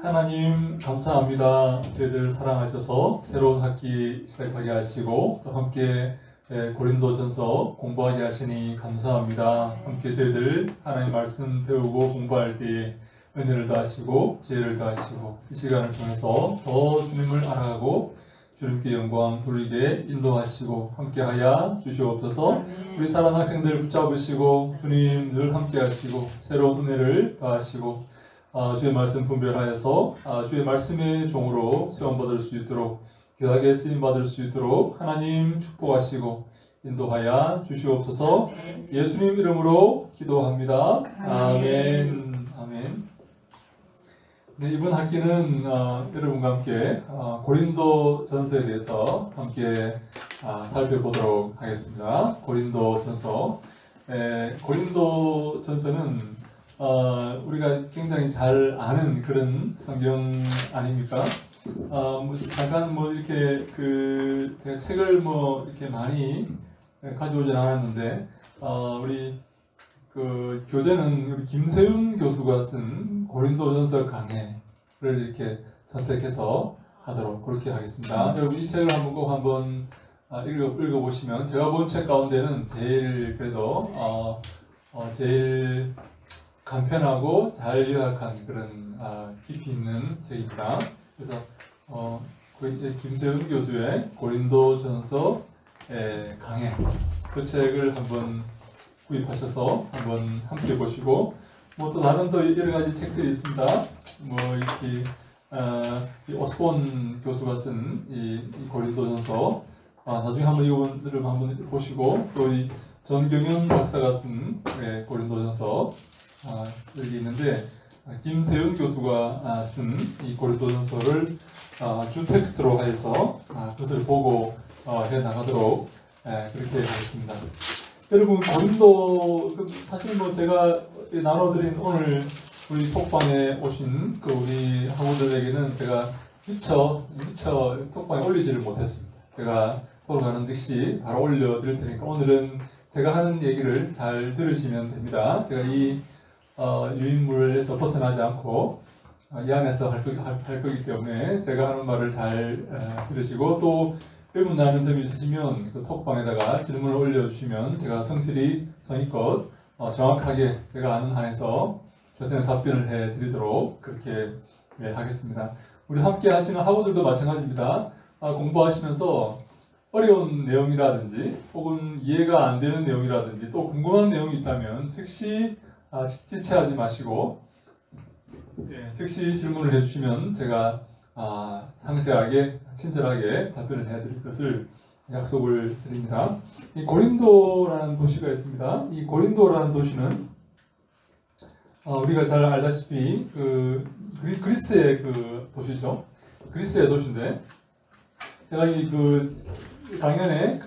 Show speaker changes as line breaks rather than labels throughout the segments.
하나님 감사합니다. 저희들 사랑하셔서 새로운 학기 시작하게 하시고 또 함께 고린도전서 공부하게 하시니 감사합니다. 함께 저희들 하나님 말씀 배우고 공부할 때에 은혜를 더하시고 지혜를 더하시고 이 시간을 통해서 더 주님을 알아가고 주님께 영광 돌리게 인도하시고 함께하여 주시옵소서. 우리 사랑하는 학생들 붙잡으시고 주님 늘 함께하시고 새로운 은혜를 더하시고 주의 말씀 분별하여서 주의 말씀의 종으로 세움받을 수 있도록 귀하게 쓰임받을 수 있도록 하나님 축복하시고 인도하여 주시옵소서. 예수님 이름으로 기도합니다. 아멘. 아멘. 네, 이번 학기는 여러분과 함께 고린도전서에 대해서 함께 살펴보도록 하겠습니다. 고린도전서. 고린도전서는 우리가 굉장히 잘 아는 그런 성경 아닙니까? 잠깐 이렇게 제가 책을 이렇게 많이 가져오진 않았는데, 우리 교재는 우리 김세윤 교수가 쓴 고린도전서 강해를 이렇게 선택해서 하도록 그렇게 하겠습니다. 여러분 이 책을 한번 읽어보시면 제가 본 책 가운데는 제일 그래도 제일 간편하고 잘 요약한 그런 깊이 있는 책입니다. 그래서 김세윤 교수의 고린도전서 강해 그 책을 한번 구입하셔서 한번 함께 보시고 또 다른 여러 가지 책들이 있습니다. 이렇게 오스본 교수가 쓴 이 고린도전서 나중에 이거를 한번 보시고 또 이 전경현 박사가 쓴 고린도전서 여기 있는데 김세윤 교수가 쓴 이 고린도전서를 주 텍스트로 해서 그것을 보고 해 나가도록 그렇게 하겠습니다. 여러분 고린도 사실 제가 나눠드린 오늘 우리 톡방에 오신 우리 학우들에게는 제가 미처 톡방에 올리지를 못했습니다. 제가 돌아가는 즉시 바로 올려드릴 테니까 오늘은 제가 하는 얘기를 잘 들으시면 됩니다. 제가 이 유인물에서 벗어나지 않고 이 안에서 할 거기 때문에 제가 하는 말을 잘 들으시고 또 의문 나는 점이 있으시면 그 톡방에다가 질문을 올려주시면 제가 성실히 성의껏 정확하게 제가 아는 한에서 최선의 답변을 해드리도록 그렇게 하겠습니다. 우리 함께 하시는 학우들도 마찬가지입니다. 공부하시면서 어려운 내용이라든지 혹은 이해가 안 되는 내용이라든지 또 궁금한 내용이 있다면 즉시 지체하지 마시고 즉시 질문을 해주시면 제가 상세하게 친절하게 답변을 해드릴 것을 약속을 드립니다. 이 고린도라는 도시가 있습니다. 이 고린도라는 도시는 우리가 잘 알다시피 그리스의 도시죠. 그리스의 도시인데 제가 이 강연에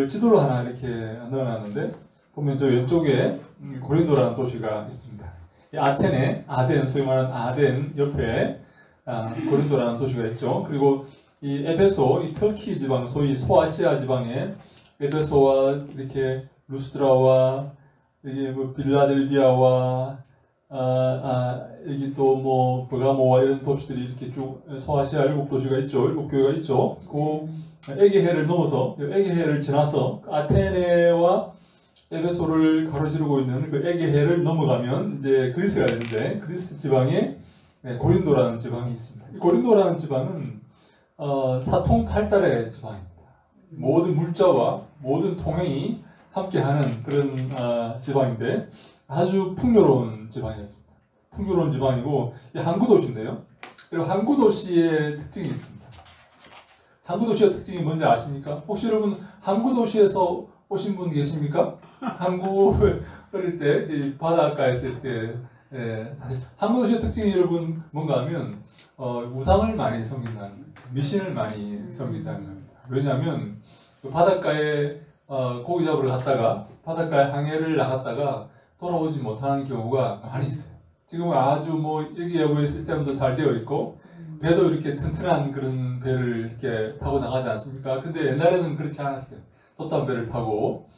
지도를 하나 이렇게 넣어놨는데 보면 저 왼쪽에 고린도라는 도시가 있습니다. 이 아덴, 소위 말하는 아덴 옆에 고린도라는 도시가 있죠. 그리고 이 에베소, 이 터키 지방, 소위 소아시아 지방에 에베소와 이렇게 루스드라와 이게 빌라델비아와 여기 또 버가모와 이런 도시들이 이렇게 쭉 소아시아 7도시가 있죠. 7교회가 있죠. 그 에게해를 넘어서 에게해를 지나서 아테네와 에베소를 가로지르고 있는 그 에게해를 넘어가면 이제 그리스가 되는데 그리스 지방에 고린도라는 지방이 있습니다. 이 고린도라는 지방은 사통팔달의 지방입니다. 모든 물자와 모든 통행이 함께하는 그런 지방인데 아주 풍요로운 지방이었습니다. 풍요로운 지방이고 항구 도시인데요. 그리고 항구 도시의 특징이 있습니다. 항구 도시의 특징이 뭔지 아십니까? 혹시 여러분 항구 도시에서 오신 분 계십니까? 항구 어릴 때 바닷가에 있을 때 사실 항구 도시의 특징이 여러분 뭔가 하면 우상을 많이 섬긴다는 미신을 많이 섬긴다는 겁니다. 왜냐하면 바닷가에 고기 잡으러 갔다가 바닷가에 항해를 나갔다가 돌아오지 못하는 경우가 많이 있어요. 지금은 아주 일기예보의 시스템도 잘 되어 있고 배도 이렇게 튼튼한 그런 배를 이렇게 타고 나가지 않습니까? 근데 옛날에는 그렇지 않았어요. 돛단 배를 타고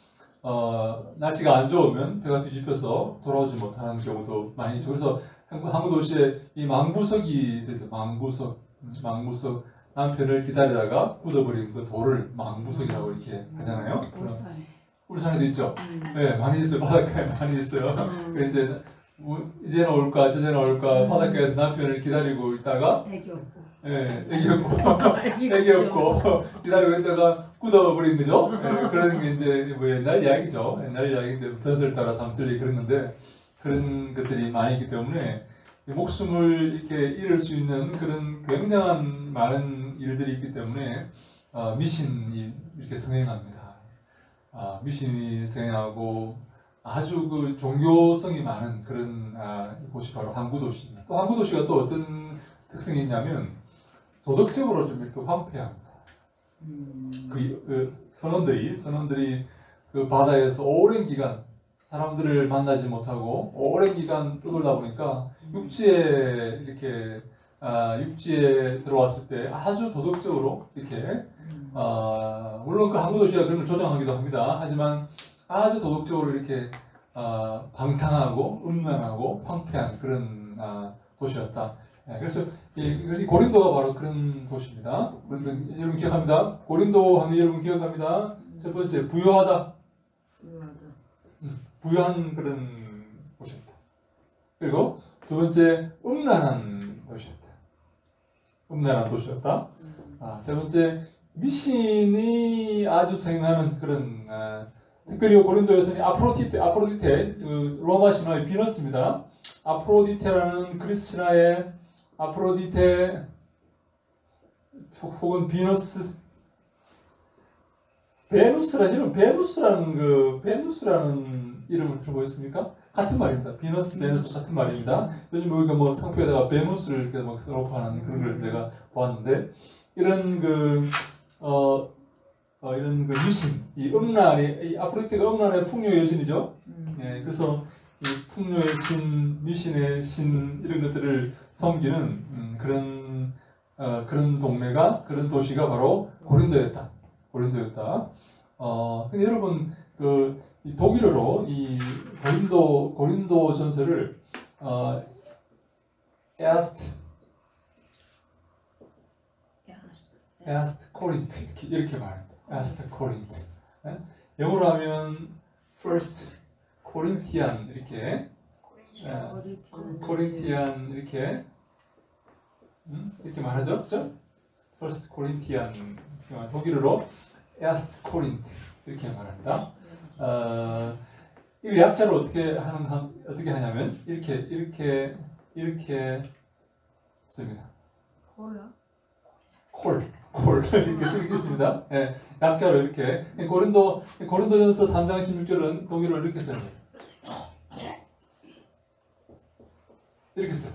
날씨가 안 좋으면 배가 뒤집혀서 돌아오지 못하는 경우도 많이 있죠. 그래서 항구 도시에 이 망부석이 있어요. 망부석 남편을 기다리다가 굳어버린 그 돌을 망부석이라고 이렇게 하잖아요. 울산에도 있죠. 네, 많이 있어요. 바닷가에 많이 있어요. 그래서 이제는 올까 저제는 올까 바닷가에서 남편을 기다리고 있다가 애기 없고 기다리고 있다가 굳어버린 거죠. 네, 그런 게 이제 뭐 옛날 이야기죠. 옛날 이야기인데 전설을 따라 삼절이 그런 건데 그런 것들이 많이 있기 때문에 목숨을 이렇게 잃을 수 있는 그런 굉장한 많은 일들이 있기 때문에 미신이 이렇게 성행합니다. 미신이 성행하고 아주 그 종교성이 많은 그런 곳이 바로 항구도시입니다. 또 항구도시가 또 어떤 특성이 있냐면 도덕적으로 좀 이렇게 황폐합니다. 그 선원들이 그 바다에서 오랜 기간 사람들을 만나지 못하고 오랜 기간 떠돌다 보니까 육지에 들어왔을 때 아주 도덕적으로 이렇게 물론 그 항구도시가 그런 걸 조장하기도 합니다. 하지만 아주 도덕적으로 이렇게 방탕하고 음란하고 황폐한 그런 도시였다. 그래서 이 고린도가 바로 그런 도시입니다. 여러분 기억합니다. 고린도 하면 여러분 기억합니다. 첫 번째 부유하다. 부유한 그런 곳이었다. 그리고 두 번째 음란한 도시였다. 세 번째 미신이 아주 생하는 그런 특별히 고린도에서는 아프로디테 그 로마 신화의 비너스입니다. 아프로디테라는 그리스 신화의 아프로디테 혹은 비너스 베누스라는 이름을 들어보셨습니까? 같은 말입니다. 베누스 같은 말입니다. 요즘 우리가 뭐 상표에다가 베누스를 이렇게 막 써놓고 하는 그런 걸 내가 보았는데 이런 이런 미신, 이 아프로디테가 음란의 풍요의 여신이죠. 예, 그래서 이 풍요의 신, 미신의 신 이런 것들을 섬기는 그런 동네가 그런 도시가 바로 고린도였다. 근데 여러분 이 독일어로 이 고린도 전설을 에스트 코린트 이렇게 말합니다. 에스트 코린트. 영어로 하면 first 코린티안 이렇게 코린티안 이렇게 말하죠, 그렇죠? first 코린티안 독일어로 에스트 코린트 이렇게 말합니다. 이 약자를 어떻게 하냐면 이렇게 씁니다. 콜 이렇게 쓰겠습니다. 네, 약자로 이렇게 고린도전서 3장 16절은 독일어로 이렇게 써요. 이렇게 써요.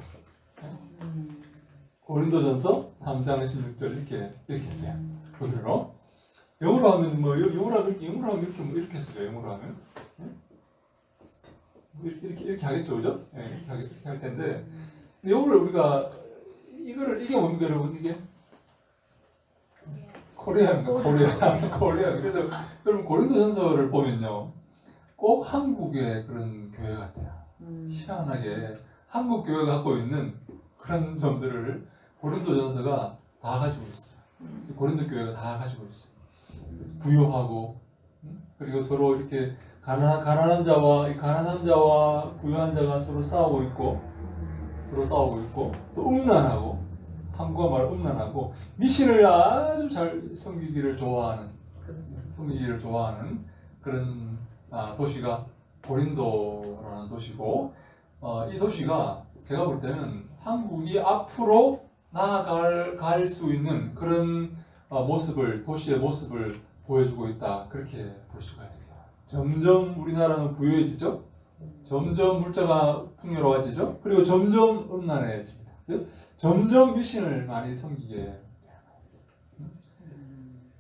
고린도전서 3장 16절 이렇게 써요. 독일어로. 영어로 하면 이렇게 쓰죠. 영어로 하면 이렇게 하겠죠, 그죠? 네, 이렇게 할 텐데 영어를 우리가 이게 뭡니까, 여러분? 이게 코리아입니다. 코리아. 그래서 여러분 고린도전서를 보면요, 꼭 한국의 그런 교회 같아요. 희한하게 한국 교회가 갖고 있는 그런 점들을 고린도전서가 다 가지고 있어요. 고린도 교회가 다 가지고 있어요. 부유하고 그리고 서로 이렇게 가난한 자와 부유한 자가 서로 싸우고 있고 또 음란하고 한국어 말 음란하고 미신을 아주 잘 섬기기를 좋아하는 그런 도시가 고린도라는 도시고 이 도시가 제가 볼 때는 한국이 앞으로 나아갈 수 있는 그런 도시의 모습을 보여주고 있다, 그렇게 볼 수가 있어요. 점점 우리나라는 부유해지죠. 점점 물자가 풍요로워지죠. 그리고 점점 음란해집니다. 점점 미신을 많이 섬기게 돼요.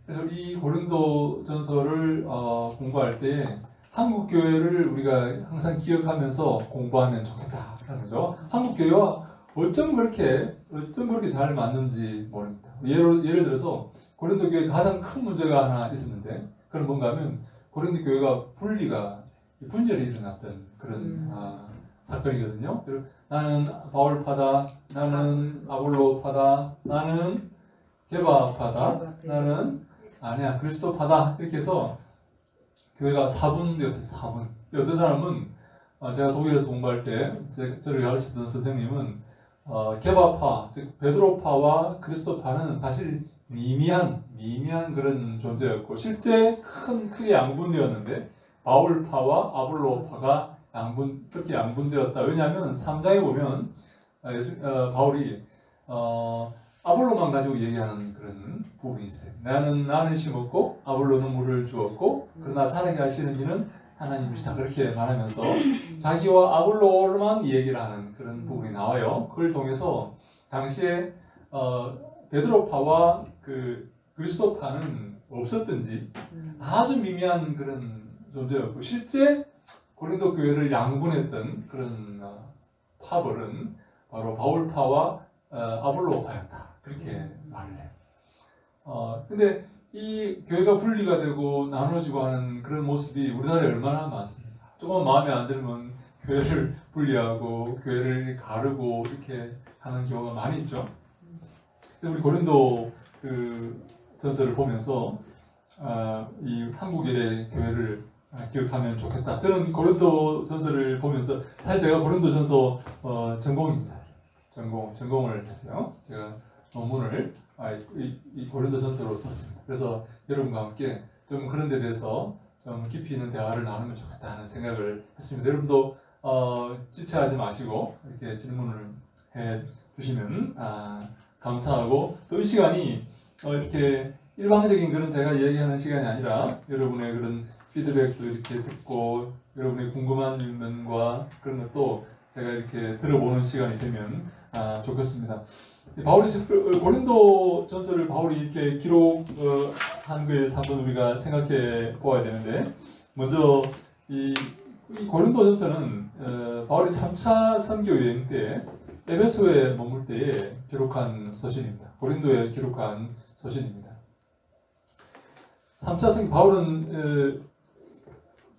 그래서 이 고린도 전서를 공부할 때 한국 교회를 우리가 항상 기억하면서 공부하면 좋겠다 하는 거죠. 한국 교회와 어쩜 그렇게 잘 맞는지 모릅니다. 예를 들어서 고린도 교회 가장 큰 문제가 하나 있었는데 그건 뭔가 하면 고린도 교회가 분열이 일어났던 그런 사건이거든요. 나는 바울파다, 나는 아볼로파다, 나는 게바파다, 나는 아니야 그리스도파다. 이렇게 해서 교회가 4분되었어요. 4분. 어떤 사람은 제가 독일에서 공부할 때 저를 가르치던 선생님은 게바파, 즉 베드로파와 그리스도파는 사실 미미한 그런 존재였고 실제 크게 양분되었는데 바울파와 아볼로파가 그렇게 양분되었다. 왜냐하면 3장에 보면 바울이 아볼로만 가지고 얘기하는 그런 부분이 있어요. 나는 심었고 아볼로는 물을 주었고 그러나 살아게 하시는 이는 하나님이시다. 그렇게 말하면서 자기와 아볼로만 얘기를 하는 그런 부분이 나와요. 그걸 통해서 당시에 베드로파와 그리스도파는 없었든지 아주 미미한 그런 존재였고 실제 고린도 교회를 양분했던 그런 파벌은 바로 바울파와 아볼로파였다. 그렇게 말을 해요. 근데 이 교회가 분리가 되고 나눠지고 하는 그런 모습이 우리나라에 얼마나 많습니까? 조금 마음에 안 들면 교회를 분리하고 교회를 가르고 이렇게 하는 경우가 많이 있죠. 우리 고린도 전서를 보면서 이 한국의 교회를 기억하면 좋겠다. 저는 고린도 전서를 보면서 사실 제가 고린도 전서 전공입니다. 전공을 했어요. 제가 논문을 이 고린도 전서로 썼습니다. 그래서 여러분과 함께 좀 그런 데 대해서 좀 깊이 있는 대화를 나누면 좋겠다 하는 생각을 했습니다. 여러분도 지체하지 마시고 이렇게 질문을 해 주시면 감사하고 또 이 시간이 이렇게 일방적인 그런 제가 얘기하는 시간이 아니라 여러분의 그런 피드백도 이렇게 듣고 여러분의 궁금한 면과 그런 것도 제가 이렇게 들어보는 시간이 되면 좋겠습니다. 바울이 고린도 전서를 바울이 이렇게 기록한 거에 대해서 한번 우리가 생각해 보아야 되는데 먼저 이 고린도 전서는 바울이 3차 선교 여행 때 에베소에 머물 때에 기록한 서신입니다. 고린도에 기록한 서신입니다. 3차 선교 바울은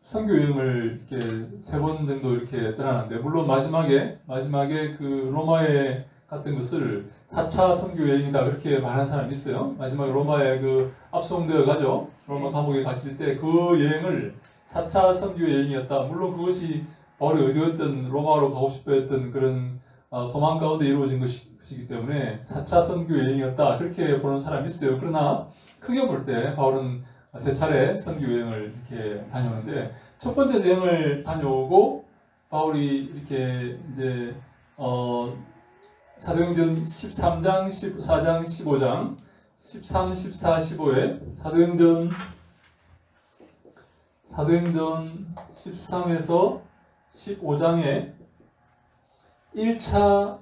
선교 여행을 이렇게 3번 정도 이렇게 떠나는데 물론 마지막에 그 로마에 갔던 것을 4차 선교 여행이다 그렇게 말하는 사람이 있어요. 마지막에 로마에 압송되어 가죠. 로마 감옥에 갇힐 때 그 여행을 4차 선교 여행이었다. 물론 그것이 바울이 어디였든 로마로 가고 싶어 했던 그런 소망 가운데 이루어진 것이기 때문에 4차 선교 여행이었다 그렇게 보는 사람이 있어요. 그러나 크게 볼 때 바울은 3차례 선교 여행을 이렇게 다녀오는데 첫 번째 여행을 다녀오고 바울이 이렇게 이제 사도행전 13장, 14장, 15장 13, 14, 15에 사도행전 13에서 15장에 1차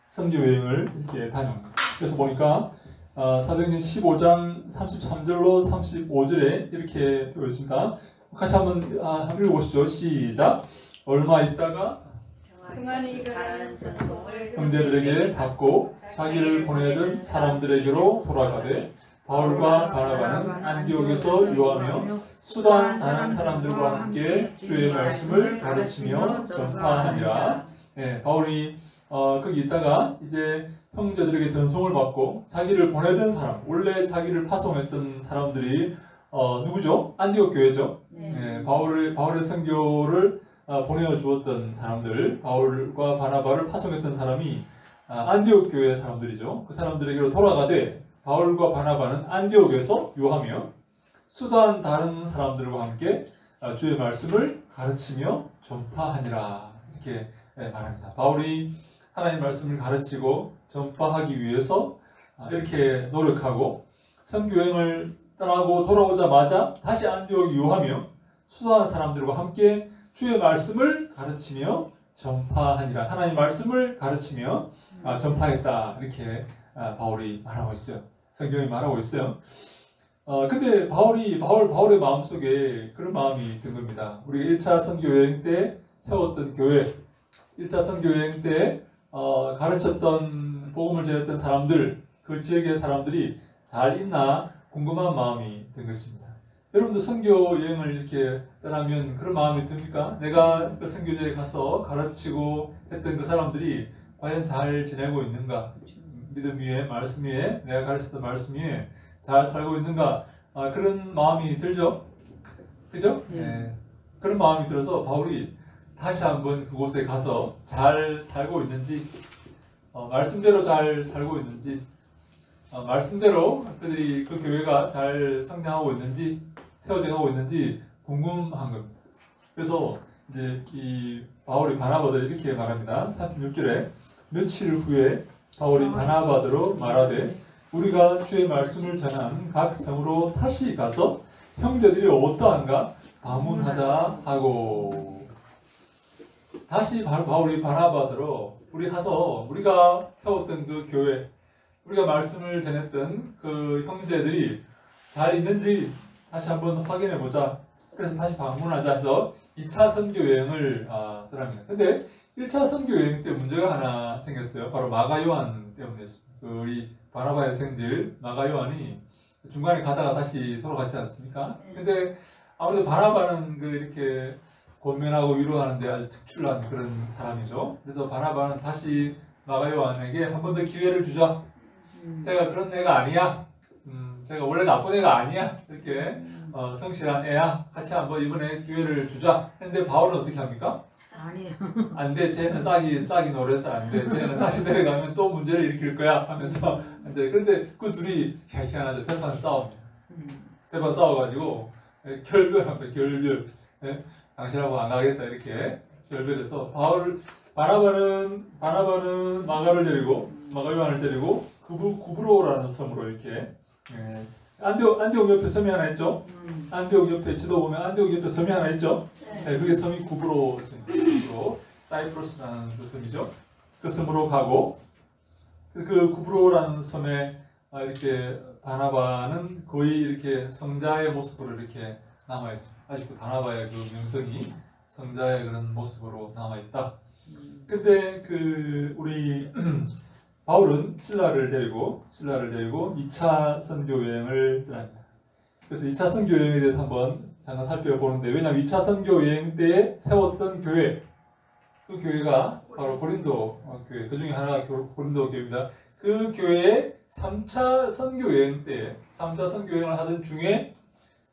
선교 여행을 이렇게 다녀옵니다. 그래서 보니까 사도행전 15장 33절로 35절에 이렇게 되어 있습니다. 같이 한번 읽어보시죠. 시작. 얼마 있다가
평안히 가라는 전송을
형제들에게 받고 자기를 보내던 사람들에게로 돌아가되 바울과 바나바는 안디옥에서 요하며 수단 다른 사람들과 함께 주의 말씀을 가르치며 전파하니라. 바울이 거기 있다가 이제 형제들에게 전송을 받고 자기를 보내던 사람, 원래 자기를 파송했던 사람들이 누구죠? 안디옥 교회죠. 바울의 선교를 보내주었던 사람들, 바울과 바나바를 파송했던 사람이 안디옥 교회 사람들이죠. 그 사람들에게로 돌아가되 바울과 바나바는 안디옥에서 요하며 수단 다른 사람들과 함께 주의 말씀을 가르치며 전파하니라. 이렇게 말합니다. 바울이 하나님 말씀을 가르치고 전파하기 위해서 이렇게 노력하고 선교여행을 떠나고 돌아오자마자 다시 안디옥에 유하며 수도한 사람들과 함께 주의 말씀을 가르치며 전파하니라. 하나님 말씀을 가르치며 전파했다. 이렇게 바울이 말하고 있어요. 성경이 말하고 있어요. 근데 바울의 마음속에 그런 마음이 든 겁니다. 우리 1차 선교여행 때 세웠던 교회, 1차 선교여행 때 가르쳤던 복음을 전했던 사람들, 그 지역의 사람들이 잘 있나 궁금한 마음이 든 것입니다. 여러분도 선교 여행을 이렇게 떠나면 그런 마음이 듭니까? 내가 그 선교지에 가서 가르치고 했던 그 사람들이 과연 잘 지내고 있는가? 믿음 위에, 말씀 위에, 내가 가르쳤던 말씀 위에 잘 살고 있는가? 그런 마음이 들죠? 그죠? 네. 그런 마음이 들어서 바울이 다시 한번 그곳에 가서 잘 살고 있는지, 말씀대로 잘 살고 있는지, 말씀대로 그들이 그 교회가 잘 성장하고 있는지, 세워져가고 있는지 궁금한 겁니다. 그래서 이제 이 바울이 바나바들 이렇게 말합니다. 36절에 며칠 후에 바울이 바나바더로 말하되 우리가 주의 말씀을 전한 각 성으로 다시 가서 형제들이 어떠한가 방문하자 하고, 다시 바울이 바나바더로 우리 가서 우리가 세웠던 그 교회, 우리가 말씀을 전했던 그 형제들이 잘 있는지 다시 한번 확인해 보자. 그래서 다시 방문하자 해서 2차 선교 여행을 떠납니다. 근데 1차 선교 여행 때 문제가 하나 생겼어요. 바로 마가 요한 때문이었습니다. 우리 바나바의 생질 마가 요한이 중간에 가다가 다시 돌아갔지 않습니까? 근데 아무래도 바나바는 이렇게 권면하고 위로하는데 아주 특출난 그런 사람이죠. 그래서 바나바는 다시 마가 요한에게 한 번 더 기회를 주자. 제가 그런 애가 아니야. 제가 원래 나쁜 애가 아니야. 이렇게 성실한 애야. 같이 한번 이번에 기회를 주자. 근데 바울은 어떻게 합니까?
아니요.
안 돼. 쟤는 싹이 노래서 안 돼. 쟤는 다시 내려가면 또 문제를 일으킬 거야. 하면서 이제 근데 그 둘이 희한하죠. 대판 싸움이에요. 대판 싸워가지고 결별합니다. 결별. 네? 당신하고 안 가겠다 이렇게 결별해서 바나바는 마가 요한을 데리고 구브로라는 섬으로 이렇게 안디옥 옆에 섬이 하나 있죠. 안디옥 옆에 지도 보면 안디옥 옆에 섬이 하나 있죠. 네, 그게 섬이 구브로 섬입니다. 사이프러스라는 그 섬이죠. 그 섬으로 가고 그 구브로라는 섬에 이렇게 바나바는 거의 이렇게 성자의 모습으로 이렇게 남아 있습니다. 아직도 바나바의 그 명성이 성자의 그런 모습으로 남아 있다. 근데 우리 바울은 신라를 데리고 2차 선교 여행을 떠납니다. 그래서 2차 선교 여행에 대해서 한번 잠깐 살펴보는데, 왜냐하면 2차 선교 여행 때 세웠던 교회, 그 교회가 바로 고린도 교회, 그 중에 하나가 고린도 교회입니다. 그 교회의 3차 선교 여행 때, 3차 선교 여행을 하던 중에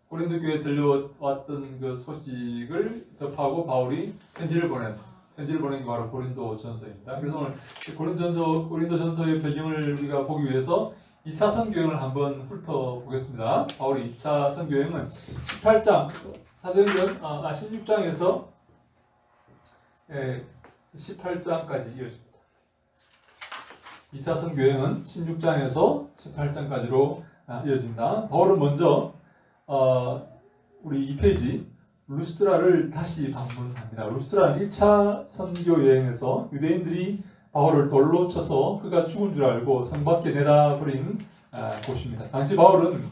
고린도 교회에 들려왔던 그 소식을 접하고 바울이 편지를 보낸 게 바로 고린도 전서입니다. 그래서 오늘 고린도 전서의 배경을 우리가 보기 위해서 2차 선교여행을 한번 훑어보겠습니다. 바울의 2차 선교여행은 18장, 사도행전 16장에서 18장까지 이어집니다. 2차 선교여행은 16장에서 18장까지로 이어집니다. 바울은 먼저 우리 2페이지 루스트라를 다시 방문합니다. 루스트라는 1차 선교 여행에서 유대인들이 바울을 돌로 쳐서 그가 죽은 줄 알고 성 밖에 내다버린 곳입니다. 당시 바울은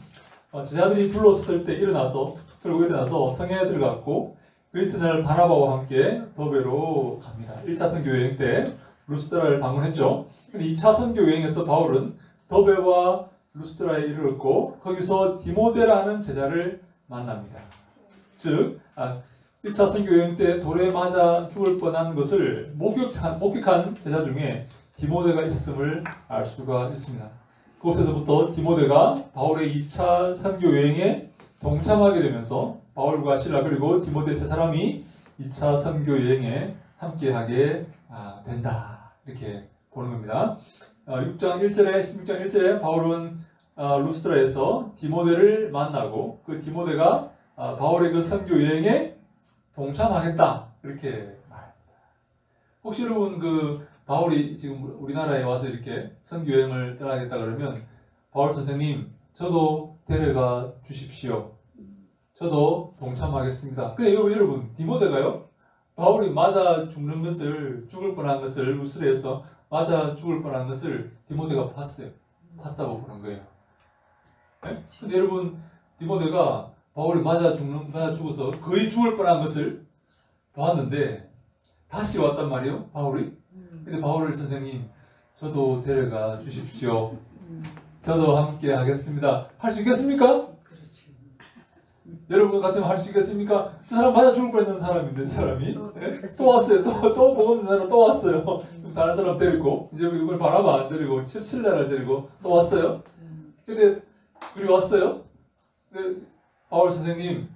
제자들이 둘러섰을 때 툭툭 들고 일어나서 성에 들어갔고 그 이튿날 바나바와 함께 더베로 갑니다. 1차 선교 여행 때 루스트라를 방문했죠. 근데 2차 선교 여행에서 바울은 더베와 루스트라에 이르렀고 거기서 디모데라는 제자를 만납니다. 즉 1차 선교 여행 때 돌에 맞아 죽을 뻔한 것을 목격한 제자 중에 디모데가 있었음을 알 수가 있습니다. 그곳에서부터 디모데가 바울의 2차 선교 여행에 동참하게 되면서 바울과 실라 그리고 디모데 세 사람이 2차 선교 여행에 함께하게 된다. 이렇게 보는 겁니다. 16장 1절에 바울은 루스트라에서 디모데를 만나고 그 디모데가 바울의 그 선교 여행에 동참하겠다 이렇게 말합니다. 혹시 여러분 바울이 지금 우리나라에 와서 이렇게 선교 여행을 떠나겠다 그러면 바울 선생님 저도 데려가 주십시오. 저도 동참하겠습니다. 근데 여러분 디모데가요 바울이 맞아 죽을 뻔한 것을 루스트라에서 맞아 죽을 뻔한 것을 디모데가 봤다고 보는 거예요. 네? 근데 여러분 디모데가 바울이 맞아 죽어서 거의 죽을 뻔한 것을 보았는데 다시 왔단 말이에요, 바울이. 근데 바울을 선생님, 저도 데려가 주십시오. 저도 함께 하겠습니다. 할 수 있겠습니까? 여러분 같으면 할 수 있겠습니까? 저 사람 맞아 죽을 뻔했는 사람인데 저 사람이 또 왔어요. 또 복음 전하러 또 왔어요. 다른 사람 데리고 이제 이걸 바라봐 안 데리고 신라를 데리고 또 왔어요. 근데 둘이 왔어요. 근데 바울 선생님,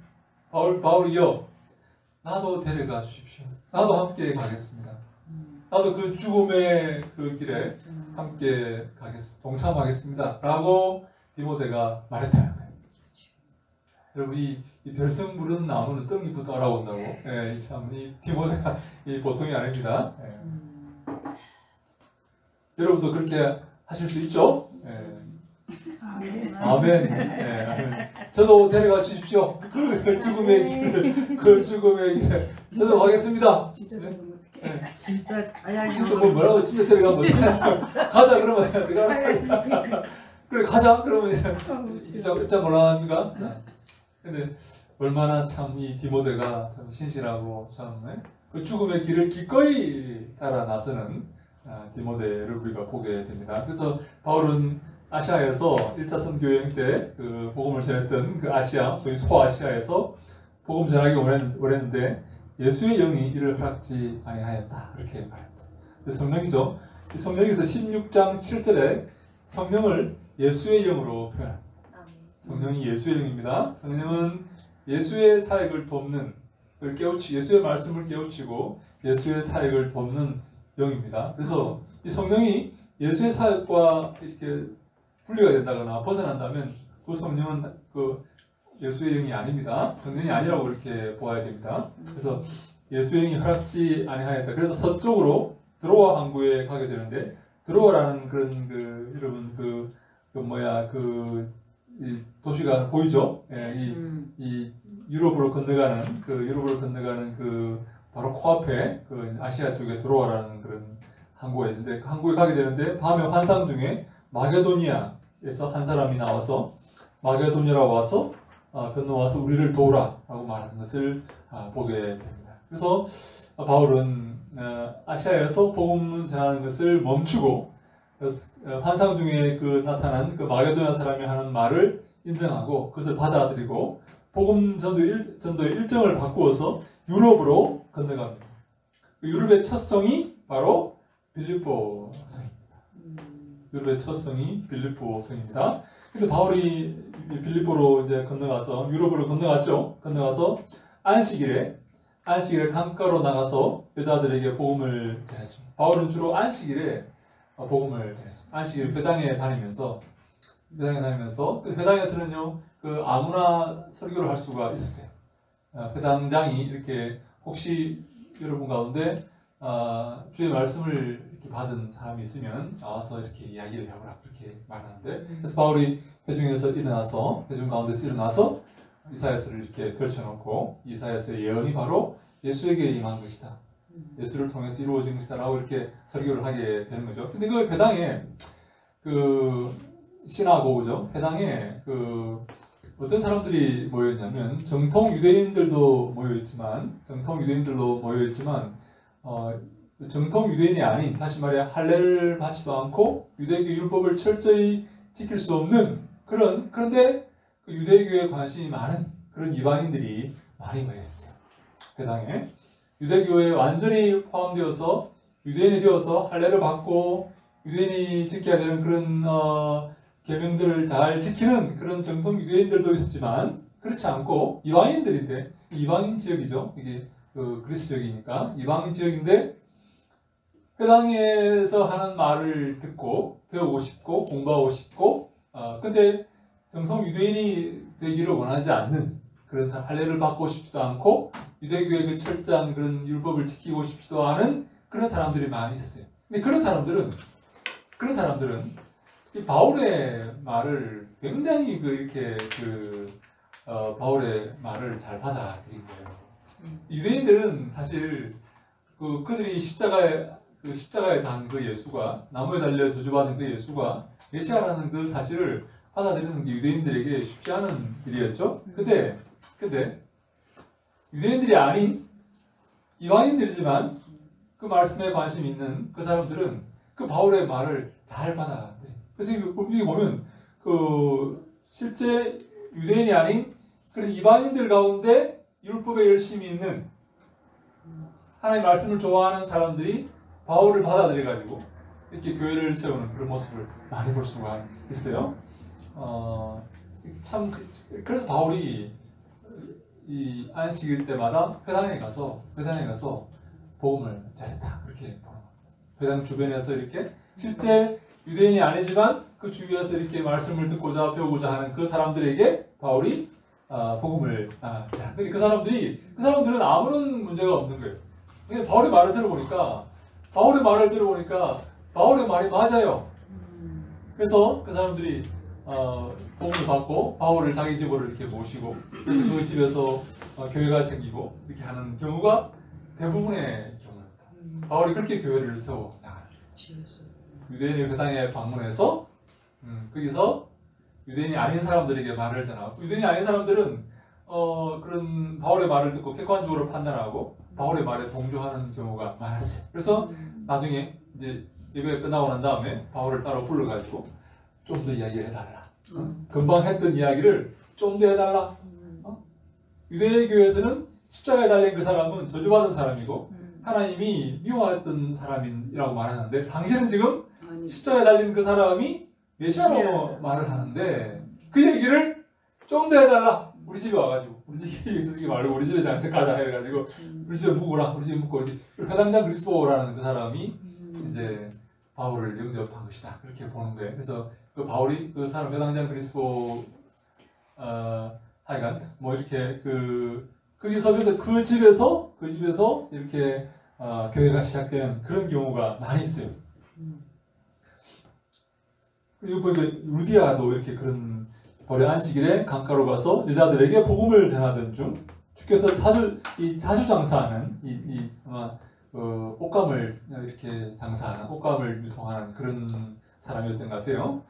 바울이요. 나도 데려가 주십시오. 나도 함께 가겠습니다. 나도 그 죽음의 그 길에 함께 가겠습니다. 동참하겠습니다. 라고 디모데가 말했다는 거예요. 여러분 이 들숨 부른 나무는 떡잎부터 알아온다고. 예, 이 디모데가 이 보통이 아닙니다. 예. 여러분도 그렇게 하실 수 있죠? 예. 아멘. 예, 아멘. 저도 데려가 주십시오. 그 죽음의 길을, 그 죽음의 길에 저도 가겠습니다.
진짜
네?
예. 진짜
진짜 뭐라고 진짜 데려가면 가자 그러면 내가 그래 가자 그러면 입장 곤란합니까? 근데 얼마나 참 이 디모데가 참 신실하고 참 그 죽음의 길을 기꺼이 따라 나서는 디모데를 우리가 보게 됩니다. 그래서 바울은 아시아에서 1차 선교 여행 때 그 복음을 전했던 그 아시아, 소위 소아시아에서 복음 전하기 원했는데 예수의 영이 이를 허락지 아니하였다. 이렇게 말합니다. 성령이죠. 이 성령에서 16장 7절에 성령을 예수의 영으로 표현합니다. 성령이 예수의 영입니다. 성령은 예수의 사역을 돕는, 예수의 말씀을 깨우치고 예수의 사역을 돕는 영입니다. 그래서 이 성령이 예수의 사역과 이렇게 분리가 된다거나 벗어난다면 그 성령은 그 예수의 영이 아닙니다. 성령이 아니라고 이렇게 보아야 됩니다. 그래서 예수의 영이 허락지 아니하였다. 그래서 서쪽으로 드로아 항구에 가게 되는데 드로아라는 그런 그 여러분 이 도시가 보이죠? 예, 이 유럽으로 건너가는 그 바로 코앞에 그 아시아 쪽에 드로아라는 그런 항구가 있는데 그 항구에 가게 되는데 밤에 환상 중에 마게도니아에서 한 사람이 나와서 마게도니아로 와서 건너와서 우리를 도우라라고 말하는 것을 보게 됩니다. 그래서 바울은 아시아에서 복음 전하는 것을 멈추고 환상 중에 그 나타난 그 마게도냐 사람이 하는 말을 인정하고 그것을 받아들이고 복음 전도의 일정을 바꾸어서 유럽으로 건너갑니다. 유럽의 첫 성이 바로 빌립보 성입니다. 유럽의 첫 성이 빌립보 성입니다. 근데 바울이 빌립보로 이제 건너가서 유럽으로 건너갔죠. 건너가서 안식일에 강가로 나가서 여자들에게 복음을 전했습니다. 바울은 주로 안식일에 복음을 전했습니다. 안식일 회당에 다니면서 그 회당에서는요 그 아무나 설교를 할 수가 있었어요. 회당장이 이렇게 혹시 여러분 가운데 주의 말씀을 이렇게 받은 사람이 있으면 나와서 이렇게 이야기를 해보라 그렇게 말하는데 그래서 바울이 회중 가운데서 일어나서 이사야서를 이렇게 펼쳐놓고 이사야서의 예언이 바로 예수에게 임한 것이다. 예수를 통해서 이루어진 것이다라고 이렇게 설교를 하게 되는 거죠. 근데 그 회당에 그 시나고그죠. 회당에 그 어떤 사람들이 모여있냐면 정통 유대인들도 모여있지만 정통 유대인이 아닌 다시 말해 할례를 받지도 않고 유대교 율법을 철저히 지킬 수 없는 그런데 그 유대교에 관심이 많은 그런 이방인들이 많이 모였어요. 회당에 유대교에 완전히 포함되어서 유대인이 되어서 할례를 받고 유대인이 지켜야 되는 그런 계명들을 잘 지키는 그런 정통 유대인들도 있었지만 그렇지 않고 이방인들인데 이방인 지역이죠. 이게 그리스 지역이니까 이방인 지역인데 회당에서 하는 말을 듣고 배우고 싶고 공부하고 싶고 근데 정통 유대인이 되기를 원하지 않는 그런 할례를 받고 싶지도 않고 유대교의 그 철저한 그런 율법을 지키고 싶지도 않은 그런 사람들이 많이 있었어요. 근데 그런 사람들은 이 바울의 말을 굉장히 바울의 말을 잘 받아들인 거예요. 유대인들은 사실 그들이 십자가에 단 그 예수가 나무에 달려 저주받은 그 예수가 메시아라는 그 사실을 받아들이는 게 유대인들에게 쉽지 않은 일이었죠. 근데 유대인들이 아닌 이방인들이지만 그 말씀에 관심 있는 그 사람들은 그 바울의 말을 잘 받아들여요. 그래서 여기 보면 실제 유대인이 아닌 그래서 이방인들 가운데 율법에 열심히 있는 하나님 말씀을 좋아하는 사람들이 바울을 받아들여가지고 이렇게 교회를 세우는 그런 모습을 많이 볼 수가 있어요. 참 그래서 바울이 이 안식일 때마다 회당에 가서 복음을 전했다 그렇게 보는 겁니다. 회당 주변에서 이렇게 실제 유대인이 아니지만 그 주위에서 이렇게 말씀을 듣고자 배우고자 하는 그 사람들에게 바울이 복음을 전했다. 그 사람들은 아무런 문제가 없는 거예요. 그냥 바울의 말을 들어보니까 바울의 말이 맞아요. 그래서 그 사람들이 복음을 받고 바울을 자기 집으로 이렇게 모시고 그래서 그 집에서 교회가 생기고 이렇게 하는 경우가 대부분의 경우입니다. 바울이 그렇게 교회를 세워 나가는 유대인의 회당에 방문해서 거기서 유대인이 아닌 사람들에게 말을 전하고 유대인이 아닌 사람들은 그런 바울의 말을 듣고 객관적으로 판단하고 바울의 말에 동조하는 경우가 많았어요. 그래서 나중에 이제 예배가 끝나고 난 다음에 바울을 따로 불러가지고 좀 더 이야기를 해달라. 금방 했던 이야기를 좀 더 해달라. 유대 교회에서는 십자가에 달린 그 사람은 저주받은 사람이고 하나님이 미워했던 사람이라고 말하는데 당신은 지금 십자가에 달린 그 사람이 메시아라고 말을 하는데 그 얘기를 좀 더 해달라. 우리 집에 와가지고 우리 집에 말고 우리 집에 장식하자 해가지고 우리 집에 묵으라. 우리 집에 묵고 회당장 그리스도라는 그 사람이 이제 바울을 영접한 것이다. 그렇게 보는 거예요. 그래서 그 바울이 그 사람 회당장 그리스도 하여간 뭐 이렇게 거기서 그래서 그 집에서 이렇게 교회가 시작되는 그런 경우가 많이 있어요. 그리고 보니까 루디아도 이렇게 그런 벌의 안식일에 강가로 가서 여자들에게 복음을 전하던 중 주께서 자주 장사하는 옷감을 이렇게 장사하는 옷감을 유통하는 그런 사람이었던 것 같아요.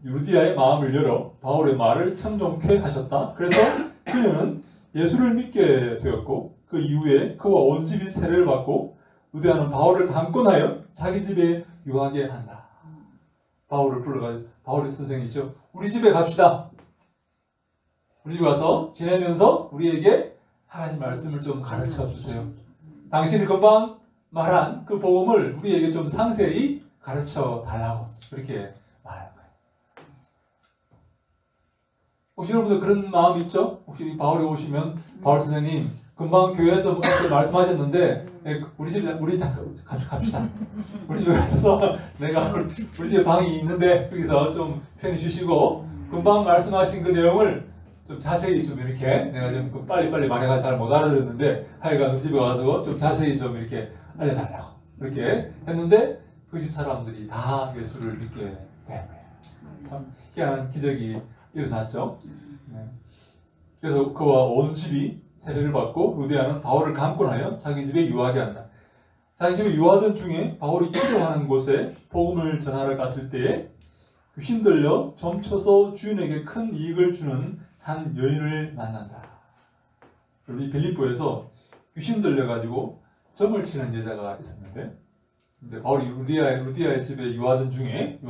루디아의 마음을 열어 바울의 말을 청종케 하셨다. 그래서 그녀는 예수를 믿게 되었고 그 이후에 그와 온 집이 세례를 받고 루디아는 바울을 강권하여 자기 집에 유하게 한다. 바울을 불러가지고 바울의 선생이죠. 우리 집에 갑시다. 우리 집에 가서 지내면서 우리에게 하나님 말씀을 좀 가르쳐 주세요. 당신이 금방 말한 그 복음을 우리에게 좀 상세히 가르쳐 달라고 그렇게 말하는 거예요. 혹시 여러분들 그런 마음 있죠? 혹시 바울이 오시면 바울 선생님 금방 교회에서 말씀하셨는데 우리 집에 갑시다. 우리 집에 가서 내가 우리 집에 방이 있는데 거기서 좀 편히 쉬시고 금방 말씀하신 그 내용을 좀 자세히 좀 이렇게 내가 좀 빨리 말해가 잘 못 알아들었는데 하여간 우리 집에 가서 좀 자세히 좀 이렇게 알려달라고 그렇게 했는데 그 집 사람들이 다 예수를 믿게 된 거예요. 참 희한한 기적이 일어났죠. 그래서 그와 온 집이 세례를 받고 루디아는 바울을 강권하여 자기 집에 유하게 한다. 자기 집에 유하던 중에 바울이 기도하는 곳에 복음을 전하러 갔을 때에 귀신 들려 점쳐서 주인에게 큰 이익을 주는 한 여인을 만난다. 우리 빌립보에서 귀신 들려가지고 점을 치는 여자가 있었는데, 근데 바울이 루디아의 집에 유하던 중에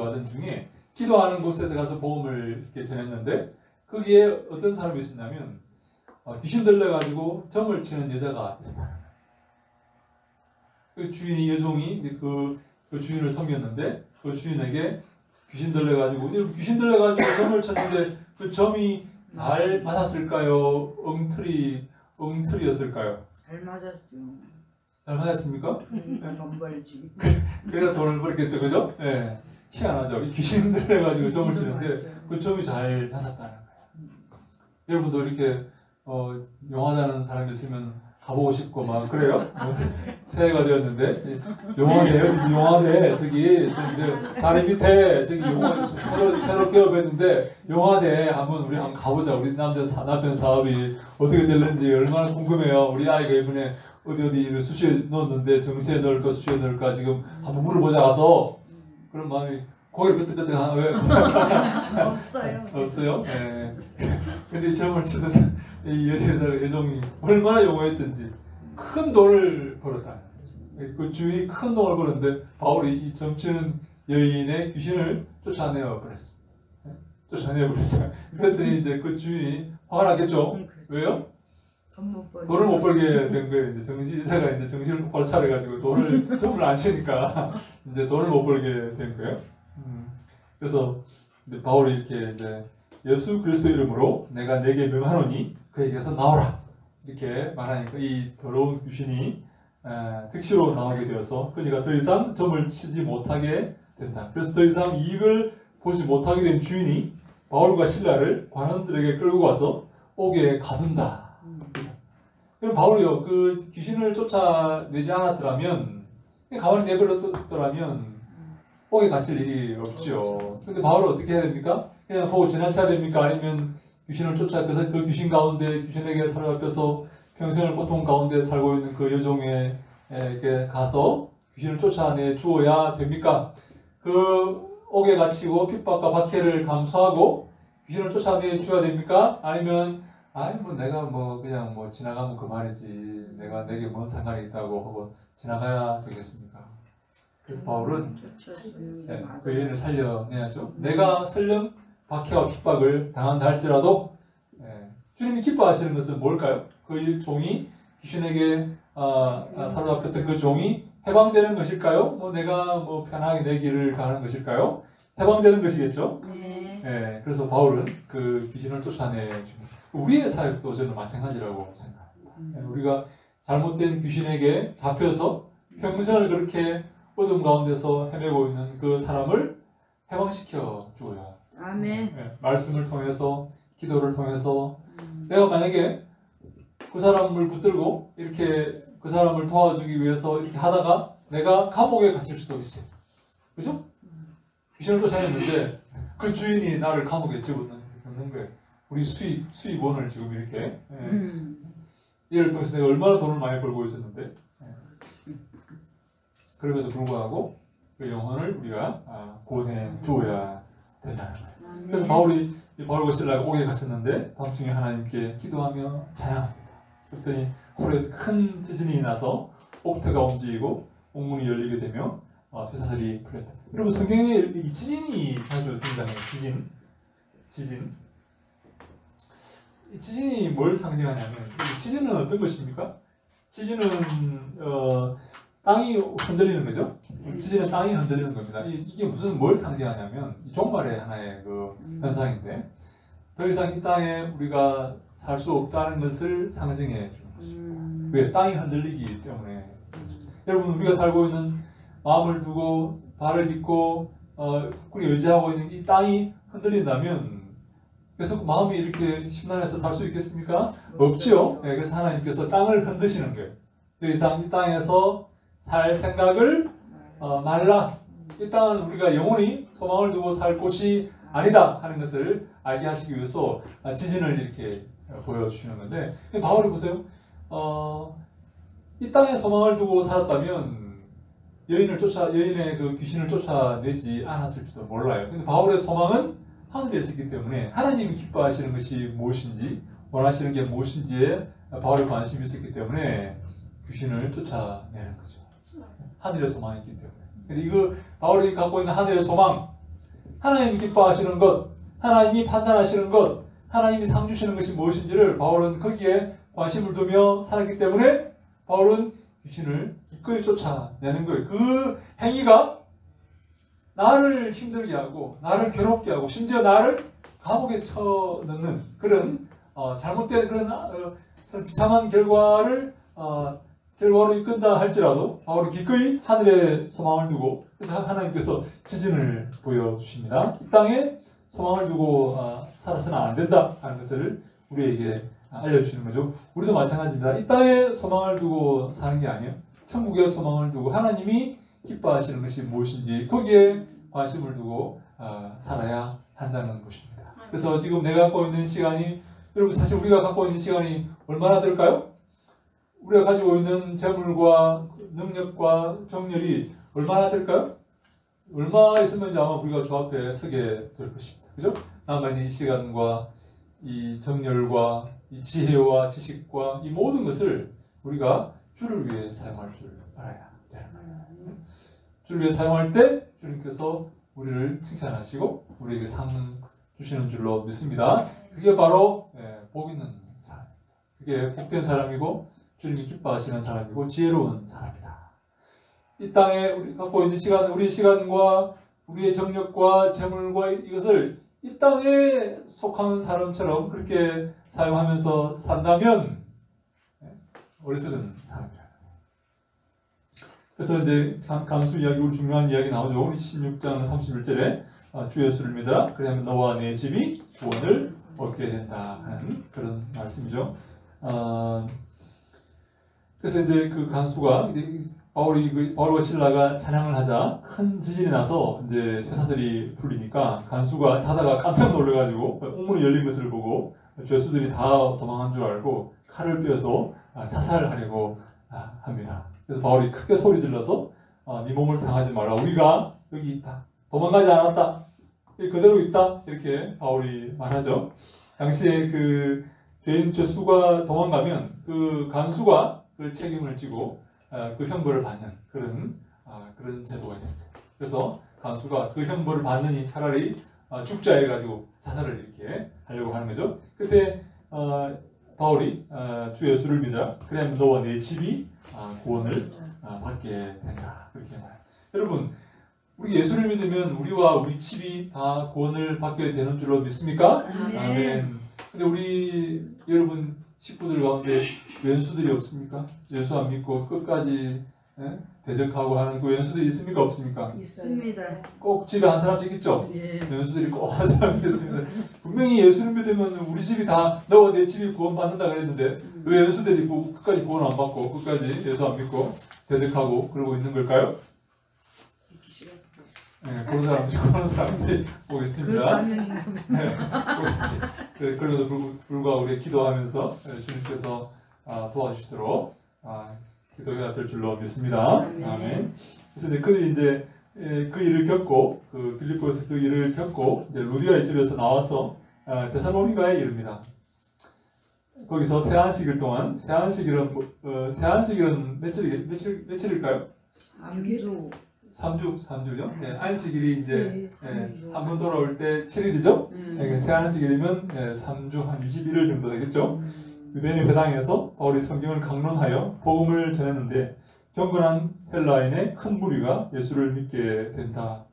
기도하는 곳에서 가서 복음을 이렇게 전했는데 거기에 어떤 사람이 있었냐면 귀신 들려가지고 점을 치는 여자가 있었다. 그 주인이 여종이 그 주인을 섬겼는데 그 주인에게 귀신 들려가지고 점을 쳤는데 그 점이 잘 맞았을까요? 엉터리였을까요?
잘 맞았죠.
잘 맞았습니까?
돈 벌지.
그래서 돈을 벌겠죠, 그죠? 예. 네. 희한하죠. 이 귀신 들려가지고 점을 치는데 그 점이 잘 맞았다는 거예요. 여러분도 이렇게 용하다는 사람이 있으면 가보고 싶고 막 그래요? 새해가 되었는데 용하대 저기 다리 밑에 저기 용화 새로 개업했는데 용하대 우리 한번 가보자. 우리 남편 사업이 어떻게 될는지 얼마나 궁금해요. 우리 아이가 이번에 어디 수시에 넣었는데 정시에 넣을까 수시에 넣을까 지금 한번 물어보자 가서 그런 마음이 고개를 끄덕끄덕 왜 없어요? 네. 근데 점을 치는 이 여종이 얼마나 용어했던지 큰 돈을 벌었다. 그 주인이 큰 돈을 벌었는데 바울이 이 점치는 여인의 귀신을 쫓아내어 버렸어요. 그랬더니 이제 그 주인이 화가 나겠죠? 왜요? 돈을 못 벌게 된 거예요. 이제 정신이사가 이제 정신을 똑바로 차려가지고 돈을 점을 안 치니까 이제 돈을 못 벌게 된 거예요. 그래서 이제 바울이 이렇게 이제 예수 그리스도 이름으로 내가 내게 명하노니 그에게서 나오라 이렇게 말하니까 이 더러운 귀신이 즉시로 나오게 되어서 그니까 더 이상 점을 치지 못하게 된다. 그래서 더 이상 이익을 보지 못하게 된 주인이 바울과 실라를 관원들에게 끌고 가서 옥에 가둔다. 그럼 바울이요, 그 귀신을 쫓아내지 않았더라면, 가만히 내버렸더라면 옥에 갇힐 일이 없죠. 근데 바울은 어떻게 해야 됩니까? 그냥 보고 지나쳐야 됩니까? 아니면 귀신을 쫓아내서 그 귀신 가운데 귀신에게 사로잡혀서 평생을 고통 가운데 살고 있는 그 여종에게 가서 귀신을 쫓아내 주어야 됩니까? 그 옥에 갇히고 핍박과 박해를 감수하고 귀신을 쫓아내 주어야 됩니까? 아니면 뭐 내가 뭐 그냥 뭐 지나가면 그만이지 내게 뭔 상관이 있다고 하고 지나가야 되겠습니까? 그래서 바울은 그 여인을 살려내야죠. 내가 설령 박해와 핍박을 당한다 할지라도 주님이 기뻐하시는 것은 뭘까요? 그 종이 귀신에게 사로잡혔던 그 종이 해방되는 것일까요? 뭐 내가 뭐 편하게 내 길을 가는 것일까요? 해방되는 것이겠죠? 네. 그래서 바울은 그 귀신을 쫓아내줍니다. 우리의 사역도 저는 마찬가지라고 생각합니다. 우리가 잘못된 귀신에게 잡혀서 평생을 그렇게 어둠 가운데서 헤매고 있는 그 사람을 해방시켜 주어야.
아멘.
말씀을 통해서, 기도를 통해서 내가 만약에 그 사람을 붙들고 이렇게 그 사람을 도와주기 위해서 이렇게 하다가 내가 감옥에 갇힐 수도 있어요. 그죠? 귀신을 쫓아냈는데 그 주인이 나를 감옥에 집어넣는 거예요. 우리 수입원을 지금 이렇게 얘를 통해서 내가 얼마나 돈을 많이 벌고 있었는데 그럼에도 불구하고 그 영혼을 우리가 구원해 주어야 된다는 거예요. 그래서 바울과 실라가 옥에 갇혔는데 밤중에 하나님께 기도하며 찬양합니다. 그랬더니 호래 큰 지진이 나서 옥터가 움직이고 옥문이 열리게 되며 쇠사슬이 풀렸다. 여러분 성경에 이 지진이 자주 등장해요. 이 지진이 뭘 상징하냐면 지진은 어떤 것입니까? 지진은 땅이 흔들리는 거죠. 지진은 땅이 흔들리는 겁니다. 이게 뭘 상징하냐면 종말의 하나의 그 현상인데 더 이상 이 땅에 우리가 살 수 없다는 것을 상징해 주는 것입니다. 왜? 땅이 흔들리기 때문에 그렇습니다. 여러분 우리가 살고 있는 마음을 두고 발을 딛고 굳건히 의지하고 있는 이 땅이 흔들린다면 그래서 마음이 이렇게 심란해서 살 수 있겠습니까? 없지요. 그래서 하나님께서 땅을 흔드시는 거예요. 더 이상 이 땅에서 살 생각을 말라. 이 땅은 우리가 영원히 소망을 두고 살 곳이 아니다 하는 것을 알게 하시기 위해서 지진을 이렇게 보여주시는 건데 바울이 보세요. 이 땅에 소망을 두고 살았다면 여인의 그 귀신을 쫓아내지 않았을지도 몰라요. 근데 바울의 소망은 하늘에 있었기 때문에 하나님이 기뻐하시는 것이 무엇인지 원하시는 게 무엇인지에 바울의 관심이 있었기 때문에 귀신을 쫓아내는 거죠. 하늘의 소망이 있기 때문에. 이거 바울이 갖고 있는 하늘의 소망, 하나님이 기뻐하시는 것, 하나님이 판단하시는 것, 하나님이 상 주시는 것이 무엇인지를 바울은 거기에 관심을 두며 살았기 때문에 바울은 귀신을 기꺼이 쫓아내는 거예요. 그 행위가 나를 힘들게 하고 나를 괴롭게 하고 심지어 나를 감옥에 쳐넣는 그런 잘못된 그런 비참한 결과로 이끈다 할지라도 바울이 기꺼이 하늘에 소망을 두고 그래서 하나님께서 지진을 보여주십니다. 이 땅에 소망을 두고 살아서는 안 된다 하는 것을 우리에게 알려주시는 거죠. 우리도 마찬가지입니다. 이 땅에 소망을 두고 사는 게 아니에요. 천국에 소망을 두고 하나님이 기뻐하시는 것이 무엇인지 거기에 관심을 두고 살아야 한다는 것입니다. 그래서 지금 내가 갖고 있는 시간이 여러분 사실 우리가 갖고 있는 시간이 얼마나 될까요? 우리가 가지고 있는 재물과 능력과 정열이 얼마나 될까요? 얼마 있으면 아마 우리가 주 앞에 서게 될 것입니다. 그죠? 남아있는 이 시간과 이 정열과 이 지혜와 지식과 이 모든 것을 우리가 주를 위해 사용할 줄 알아야 되는 거예요. 주를 위해 사용할 때 주님께서 우리를 칭찬하시고 우리에게 상 주시는 줄로 믿습니다. 그게 바로 복 있는 사람입니다. 그게 복된 사람이고 주님이 기뻐하시는 사람이고 지혜로운 사람이다. 이 땅에 우리 갖고 있는 시간, 우리의 시간과 우리의 정력과 재물과 이것을 이 땅에 속하는 사람처럼 그렇게 사용하면서 산다면 어리석은 사람이라. 그래서 이제 간수 이야기, 우리 중요한 이야기 나오죠. 우리 16장 31절에 주 예수를 믿어라. 그러면 너와 내 집이 구원을 얻게 된다 하는 그런 말씀이죠. 그래서 이제 그 간수가 바울과 실라가 찬양을 하자 큰 지진이 나서 이제 쇠사슬이 풀리니까 간수가 자다가 깜짝 놀래가지고 옥문이 열린 것을 보고 죄수들이 다 도망한 줄 알고 칼을 빼서 자살하려고 합니다. 그래서 바울이 크게 소리 질러서 네 몸을 상하지 말라. 우리가 여기 있다. 도망가지 않았다. 그대로 있다. 이렇게 바울이 말하죠. 당시에 그 죄수가 도망가면 그 간수가 그 책임을 지고 그 형벌을 받는 그런 제도가 있었어요. 그래서 간수가 그 형벌을 받느니 차라리 죽자 해가지고 자살을 이렇게 하려고 하는 거죠. 그때 바울이 주 예수를 믿어라. 그래야만 너와 내 집이 구원을 받게 된다. 그렇게 말합니다. 여러분, 우리 예수를 믿으면 우리와 우리 집이 다 구원을 받게 되는 줄로 믿습니까? 아멘. 근데 우리 여러분 식구들 가운데 왼수들이 없습니까? 예수 안 믿고 끝까지 대적하고 하는 그 왼수들이 있습니까? 없습니까?
있습니다.
꼭 집에 한 사람씩 있죠?
예.
왼수들이 꼭 한 사람씩 있습니다. 분명히 예수를 믿으면 우리 집이 다 너와 내 집이 구원 받는다 그랬는데 왜 왼수들이 끝까지 구원 안 받고 끝까지 예수 안 믿고 대적하고 그러고 있는 걸까요? 네, 그런 사람들이 꼭 있습니다. 네, 그럼에도 불구하고 우리 기도하면서 주님께서 도와주시도록 기도해야 될 줄로 믿습니다. 아멘. 그래서 이제 그들이 이제 그 일을 겪고 그 빌립보에서 그 일을 겪고 이제 루디아의 집에서 나와서 데살로니가에 이릅니다. 거기서 새 안식일 동안 새 안식일은 며칠일까요? 3주요? 네, 안식일이 이제 한 번 돌아올 때 7일이죠? 새 안식일이면 3주 한 21일 정도 되겠죠? 유대인의 회당에서 바울이 성경을 강론하여 복음을 전했는데 경건한 헬라인의 큰 무리가 예수를 믿게 된다.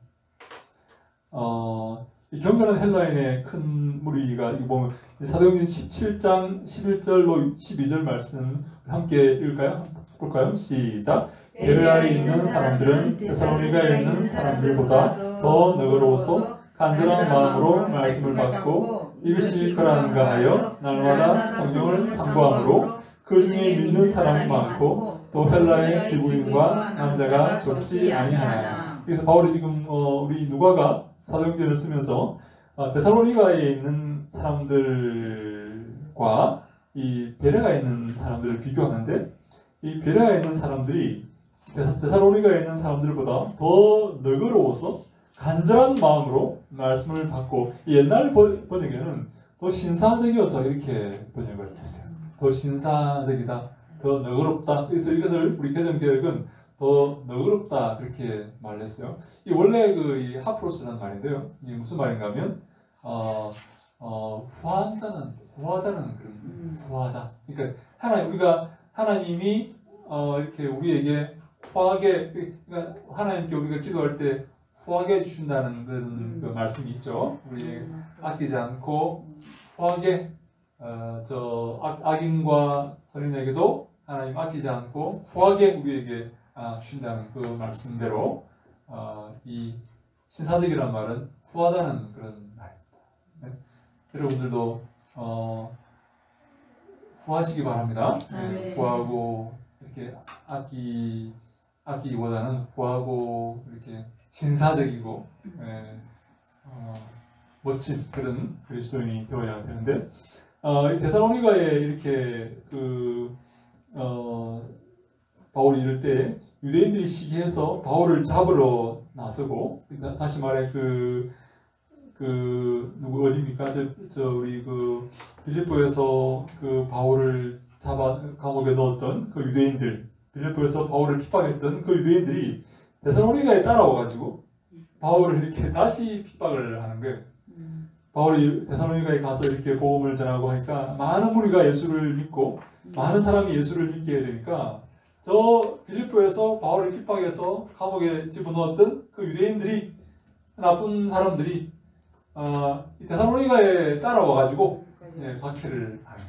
이 경건한 헬라인의 큰 무리가 이거 보면 사도행전 17장 11절로 12절 말씀 함께 읽을까요? 볼까요? 시작. 베레아에 있는 사람들은 데살로니가에 있는 사람들보다 더 너그러워서 간절한 마음으로 말씀을 받고 이것이 그러한가 하여 날마다 성경을 상고함으로 그 중에 믿는 사람이 많고 또 헬라의 기부인과 남자가 좁지 아니하나. 그래서 바울이 지금 우리 누가가 사도행전을 쓰면서 데살로니가에 있는 사람들과 이 베레아에 있는 사람들을 비교하는데 이 베레아에 있는 사람들이 데살로니가에 있는 사람들보다 더 너그러워서 간절한 마음으로 말씀을 받고 옛날 번역에는 더 신사적이어서 이렇게 번역을 했어요. 더 신사적이다, 더 너그럽다. 그래서 이것을 우리 개정개혁은 더 너그럽다 그렇게 말했어요. 이 원래 이 하프로스라는 말인데요. 이게 무슨 말인가 하면 후하다는 그런 후하다. 그러니까 우리가 하나님이 이렇게 우리에게 후하게, 그러니까 하나님께 우리가 기도할 때 후하게 해주신다는 그런 그 말씀이 있죠. 우리 아끼지 않고 후하게 악인과 선인에게도 하나님 아끼지 않고 후하게 우리에게 주신다는 그 말씀대로 이 신사적이라는 말은 후하다는 그런 말입니다. 네? 여러분들도 후하시기 바랍니다. 네, 후하고 이렇게 아끼기보다는 후하고 이렇게 신사적이고 멋진 그런 그리스도인이 되어야 되는데 이 데살로니가에 이렇게 바울이 이럴 때 유대인들이 시기해서 바울을 잡으러 나서고 다시 말해 누구 어디입니까? 우리 빌립보에서 바울을 잡아 감옥에 넣었던 그 유대인들, 빌립보에서 바울을 핍박했던 그 유대인들이 데살로니가에 따라와가지고 바울을 이렇게 다시 핍박을 하는 거예요. 바울이 데살로니가에 가서 이렇게 복음을 전하고 하니까 많은 무리가 예수를 믿고 많은 사람이 예수를 믿게 되니까 저 빌립보에서 바울의 핍박에서 감옥에 집어넣었던 그 유대인들이 나쁜 사람들이 데살로니가에 따라와가지고 박해를 하는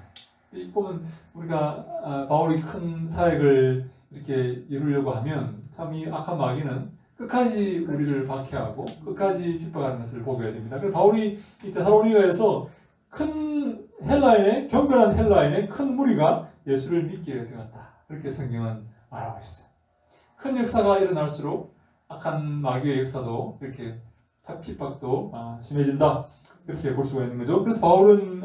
거예요. 이 보면 우리가 바울이 큰 사역을 이렇게 이루려고 하면 참 이 악한 마귀는 끝까지 우리를 박해하고 끝까지 핍박하는 것을 보게 됩니다. 그래서 바울이 이 데살로니가에서 큰 헬라인의 경건한 헬라인의 큰 무리가 예수를 믿게 되었다. 그렇게 성경은 말하고 있어요. 큰 역사가 일어날수록 악한 마귀의 역사도 이렇게 핍박도 심해진다. 이렇게 볼 수가 있는 거죠. 그래서 바울은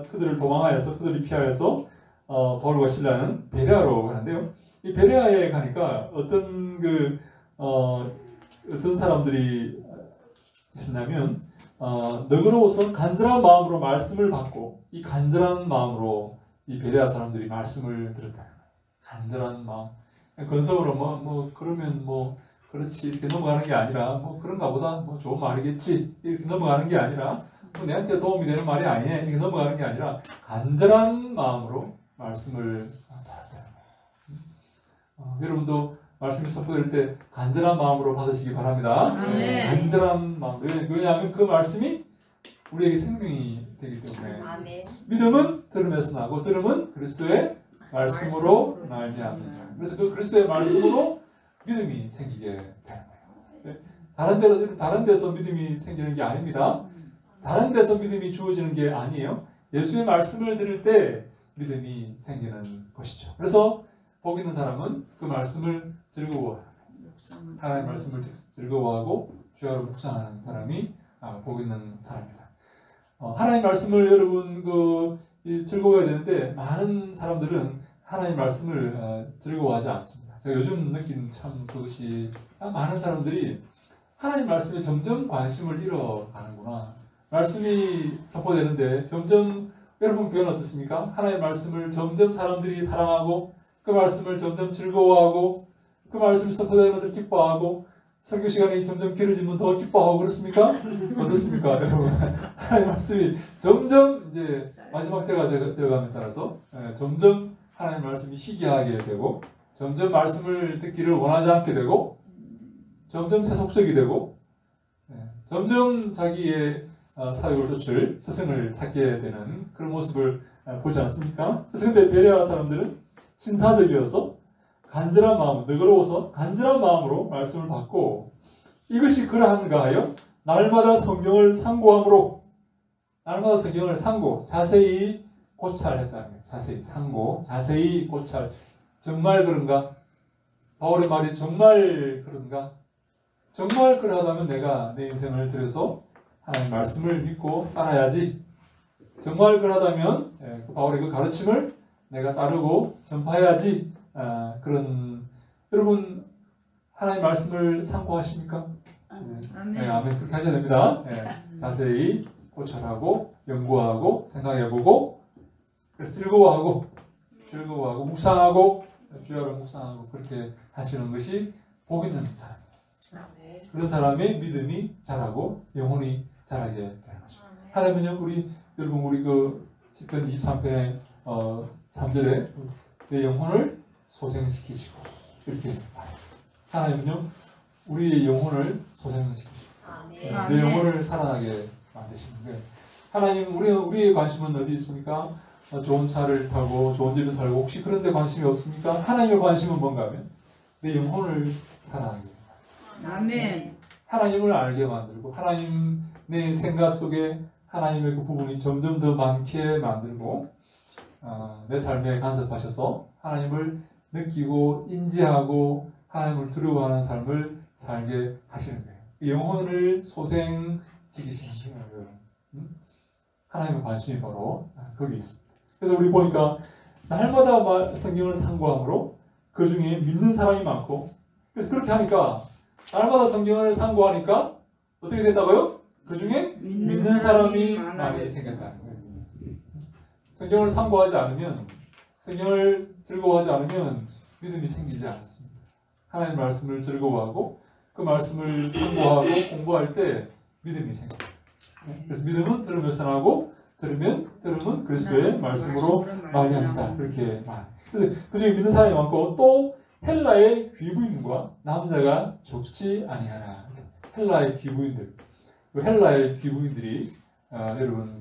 그들을 도망하여서 그들이 피하여서 바울과 실라는 베레아로 가는데요. 이 베레아에 가니까 어떤 사람들이 있었냐면 너그러워서 간절한 마음으로 말씀을 받고 이 간절한 마음으로 이 베레아 사람들이 말씀을 들었다. 간절한 마음. 건성으로 그러면 그렇지 이렇게 넘어가는 게 아니라 그런가 보다 좋은 말이겠지 이렇게 넘어가는 게 아니라 내한테 도움이 되는 말이 아니네 이렇게 넘어가는 게 아니라 간절한 마음으로 말씀을 받았다. 여러분도 말씀이 선포될 때 간절한 마음으로 받으시기 바랍니다. 간절한 마음. 왜냐하면 그 말씀이 우리에게 생명이 되기 때문에. 믿음은 들음에서 나고 들음은 그리스도의 말씀으로 말미암느니라. 그래서 그 그리스도의 말씀으로 믿음이 생기게 되는 거예요. 다른 데서 믿음이 생기는 게 아닙니다. 다른 데서 믿음이 주어지는 게 아니에요. 예수의 말씀을 들을 때 믿음이 생기는 것이죠. 그래서 복 있는 사람은 그 말씀을 즐거워해요. 하나님의 말씀을 즐거워하고 주야로 묵상하는 사람이 복 있는 사람입니다. 하나님의 말씀을 여러분 즐거워해야 되는데 많은 사람들은 하나님의 말씀을 즐거워하지 않습니다. 제가 요즘 느낀 참 그것이 많은 사람들이 하나님 말씀에 점점 관심을 잃어가는구나. 말씀이 선포되는데 점점 여러분 교회는 어떻습니까? 하나님 말씀을 점점 사람들이 사랑하고 그 말씀을 점점 즐거워하고 그 말씀이 선포되는 것을 기뻐하고 설교 시간이 점점 길어지면 더 기뻐하고 그렇습니까? 어떻습니까, 여러분? 하나님 말씀이 점점 이제 마지막 때가 되어감에 따라서 점점 하나님 말씀이 희귀하게 되고 점점 말씀을 듣기를 원하지 않게 되고 점점 세속적이 되고 점점 자기의 사역을 좇을 스승을 찾게 되는 그런 모습을 보지 않습니까? 그래서 근데 베레아 사람들은 신사적이어서 간절한 마음, 너그러워서 간절한 마음으로 말씀을 받고 이것이 그러한가 하여 날마다 성경을 상고함으로 날마다 성경을 자세히 고찰했다는 거예요. 자세히 상고, 자세히 고찰. 정말 그런가? 바울의 말이 정말 그런가? 정말 그러하다면 내가 내 인생을 들여서 하나님 말씀을 믿고 따라야지. 정말 그러하다면 바울의 그 가르침을 내가 따르고 전파해야지. 그런 여러분 하나님 말씀을 상고하십니까? 아멘. 그렇게 하셔야 됩니다. 자세히 고찰하고 연구하고 생각해보고 그래서 즐거워하고 묵상하고 주야로 묵상하고 그렇게 하시는 것이 복 있는 사람이에요. 그런 사람의 믿음이 자라고 영혼이 자라게 되는 것입니다. 하나님은요, 여러분 우리 그 시편 23편의 3절에 내 영혼을 소생시키시고 이렇게 말해요. 하나님은요 우리의 영혼을 소생시키시고 내 영혼을 살아나게 만드시는 거예요. 하나님 우리의 관심은 어디 있습니까? 좋은 차를 타고 좋은 집에 살고 혹시 그런 데 관심이 없습니까? 하나님의 관심은 뭔가 하면 내 영혼을 살아나게 만들고
아멘.
하나님을 알게 만들고 하나님 내 생각 속에 하나님의 그 부분이 점점 더 많게 만들고 내 삶에 간섭하셔서 하나님을 느끼고 인지하고 하나님을 두려워하는 삶을 살게 하시는 거예요. 영혼을 소생시키시는 거예요. 하나님의 관심이 바로 거기 있습니다. 그래서 우리 보니까 날마다 성경을 상고함으로 그 중에 믿는 사람이 많고 그래서 그렇게 하니까 날마다 성경을 상고하니까 어떻게 됐다고요? 그 중에 믿는 사람이 많이 생겼다는 거예요. 성경을 상고하지 않으면 성경을 즐거워하지 않으면 믿음이 생기지 않습니다. 하나님 말씀을 즐거워하고 그 말씀을 상고하고 공부할 때 믿음이 생깁니다. 그래서 믿음은 들으면서 나고 들으면 그리스도의 말씀으로 말미암다. 그렇게 말. 그래서 그중에 믿는 사람이 많고 또 헬라의 귀부인과 남자가 적지 아니하나. 헬라의 귀부인들. 헬라의 귀부인들이 여러분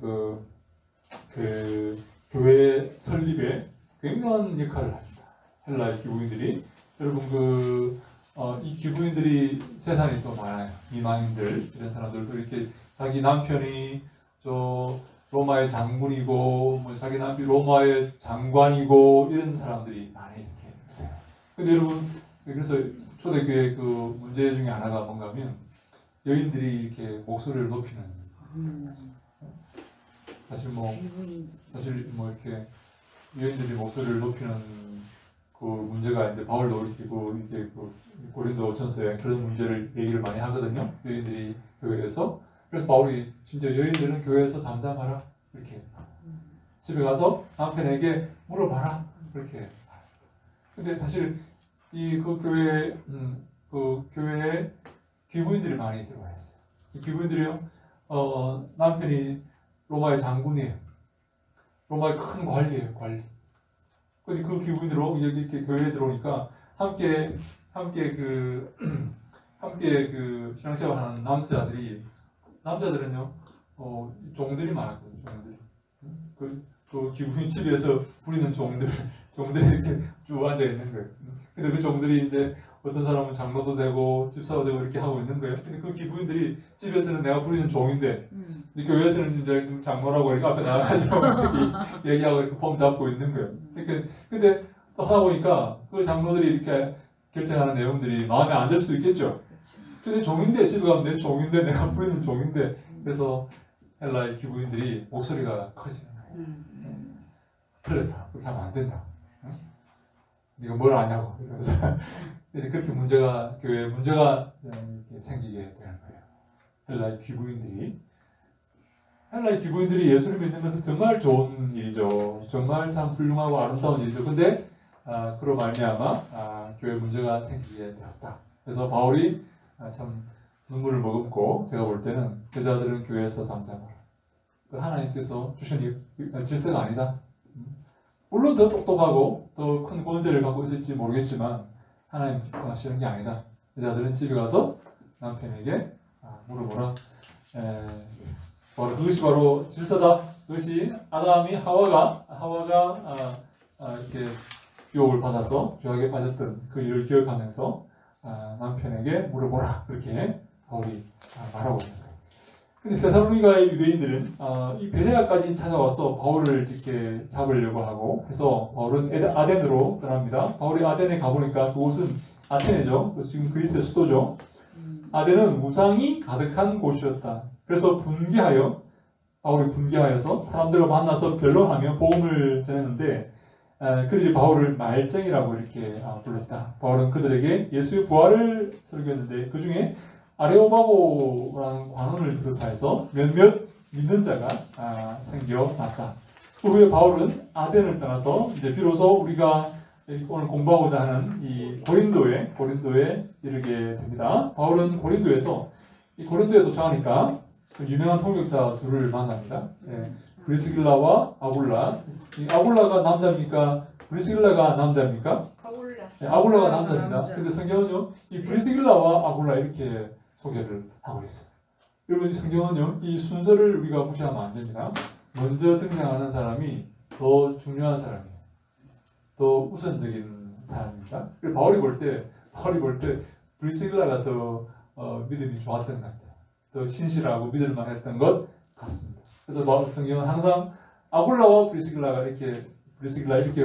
그 교회 설립에 굉장한 역할을 합니다. 헬라의 귀부인들이 여러분 이 귀부인들이 세상에 또 많아요. 이방인들 이런 사람들도 이렇게 자기 남편이 로마의 장군이고 뭐 자기 남편이 로마의 장관이고 이런 사람들이 많이 이렇게 있어요. 근데 여러분 그래서 초대교회 그 문제 중에 하나가 뭔가면 여인들이 이렇게 목소리를 높이는 사실 뭐 이렇게 여인들이 목소리를 높이는 그 문제가 이제 바울도 이렇게 그 고린도 전서에 그런 문제를 얘기를 많이 하거든요. 여인들이 교회에서. 그래서 바울이 심지어 여인들은 교회에서 잠잠하라 이렇게 집에 가서 남편에게 물어봐라 이렇게. 근데 사실 그 교회에 귀부인들이 많이 들어와 있어요. 귀부인들이요, 남편이 로마의 장군이에요. 로마의 큰 관리예요, 관리. 근데 그 귀부인들이 여기 이렇게 교회에 들어오니까 함께 신앙생활하는 남자들은요, 종들이 많았거든요, 종들이. 그 귀부인 집에서 부리는 종들이 이렇게 쭉 앉아 있는 거예요. 근데 그 종들이 이제 어떤 사람은 장로도 되고 집사도 되고 이렇게 하고 있는 거예요. 근데 그 귀부인들이 집에서는 내가 부리는 종인데 교회에서는 이제 장로라고 이렇게 앞에 나가가지고 얘기하고 이렇게 폼 잡고 있는 거예요. 근데 또 하다 보니까 그 장로들이 이렇게 결정하는 내용들이 마음에 안 들 수도 있겠죠. 근데 종인데 집에 가면 내 종인데 내가 부리는 종인데 그래서 헬라의 귀부인들이 목소리가 커지는 거예요. 틀렸다. 그렇게 하면 안 된다. 네가 뭘 아냐고 이러면서 그렇게 교회에 문제가 생기게 되는 거예요. 헬라의 귀부인들이 예수를 믿는 것은 정말 좋은 일이죠. 정말 참 훌륭하고 아름다운 일이죠. 근데 그로 말미암아 교회 문제가 생기게 되었다. 그래서 바울이 참 눈물을 머금고 제가 볼 때는 여자들은 교회에서 잠잠하라. 하나님께서 주신 질서가 아니다. 물론 더 똑똑하고 더 큰 권세를 갖고 있을지 모르겠지만 하나님 기뻐하시는 게 아니다. 여자들은 집에 가서 남편에게 물어보라. 그것이 바로 질서다. 그것이 아담이 하와가 이렇게 유혹을 받아서 죄악에 빠졌던 그 일을 기억하면서 남편에게 물어보라. 그렇게 바울이 말하고 있는 거예요. 근데 데살로니가의 유대인들은 이 베레아까지 찾아와서 바울을 이렇게 잡으려고 하고 해서 바울은 아덴으로 떠납니다. 바울이 아덴에 가보니까 그곳은 아테네죠. 지금 그리스의 수도죠. 아덴은 우상이 가득한 곳이었다. 그래서 바울이 분개하여서 사람들과 만나서 변론하며 복음을 전했는데 그들이 바울을 말쟁이라고 이렇게 불렀다. 바울은 그들에게 예수의 부활을 설교했는데 그 중에 아레오바고라는 관원을 비롯하여서 몇몇 믿는 자가 생겨났다. 그 후에 바울은 아덴을 떠나서 이제 비로소 우리가 오늘 공부하고자 하는 이 고린도에 이르게 됩니다. 바울은 고린도에 도착하니까 유명한 통역자 둘을 만납니다. 브리스길라와 아굴라. 이 아굴라가 남자입니까? 브리스길라가 남자입니까? 아굴라가 남자입니다. 근데 성경은요, 이 브리스길라와 아굴라 이렇게 소개를 하고 있어요. 여러분, 성경은요, 이 순서를 우리가 무시하면 안 됩니다. 먼저 등장하는 사람이 더 중요한 사람이에요. 더 우선적인 사람입니다. 바울이 볼 때 브리스길라가 더 믿음이 좋았던 것 같아요. 더 신실하고 믿을만 했던 것 같습니다. 그래서 성경은 항상 아굴라와 브리스길라 이렇게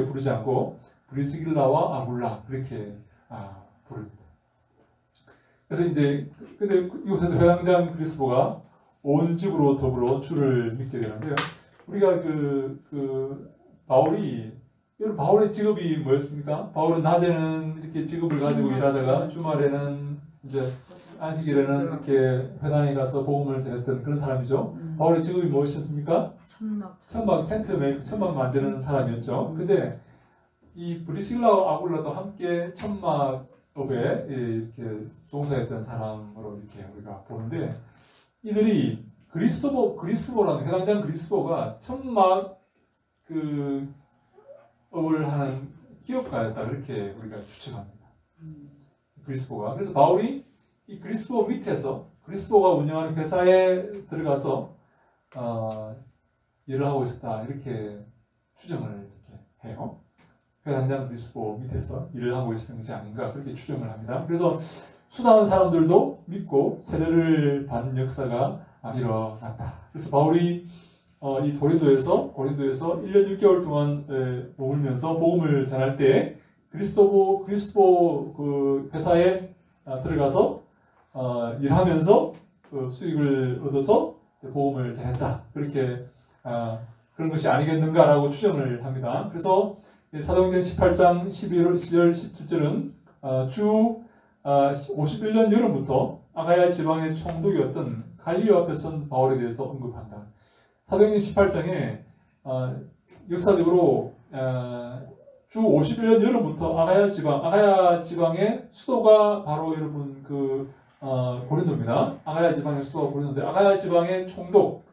부르지 않고 브리스길라와 아굴라 이렇게 부릅니다. 그래서 근데 이곳에서 회당장 그리스보가 온 집으로 더불어 주를 믿게 되는데요. 우리가 바울의 직업이 뭐였습니까? 바울은 낮에는 이렇게 직업을 가지고 일하다가 주말에는 이제 안식일에는 이렇게 회당에 가서 복음을 전했던 그런 사람이죠. 바울의 직업이 무엇이었습니까? 천막 만드는 사람이었죠. 근데 이 브리스길라와 아굴라도 함께 천막업에 이렇게 종사했던 사람으로 이렇게 우리가 보는데 이들이 그리스보라는 해당장 그리스보가 천막 그 업을 하는 기업가였다 그렇게 우리가 추측합니다. 그리스보가. 그래서 바울이 이 그리스보 밑에서 그리스보가 운영하는 회사에 들어가서 일을 하고 있었다 이렇게 추정을 이렇게 해요. 회당장 그리스보 밑에서 일을 하고 있었던 것이 아닌가 그렇게 추정을 합니다. 그래서 수당한 사람들도 믿고 세례를 받는 역사가 일어났다. 그래서 바울이 이 고린도에서 1년 6개월 동안 머물면서 복음을 전할 때 그리스보 그 회사에 들어가서 일하면서 그 수익을 얻어서 복음을 전했다. 그렇게 그런 것이 아니겠는가라고 추정을 합니다. 그래서 사도행전 18장 12절 17절은 주 51년 여름부터 아가야 지방의 총독이었던 갈리오 앞에 선 바울에 대해서 언급한다. 사도행전 18장에 역사적으로 주 51년 여름부터 아가야 지방의 수도가 바로 여러분 고린도입니다. 아가야 지방의 수도가 고린도인데 아가야 지방의 총독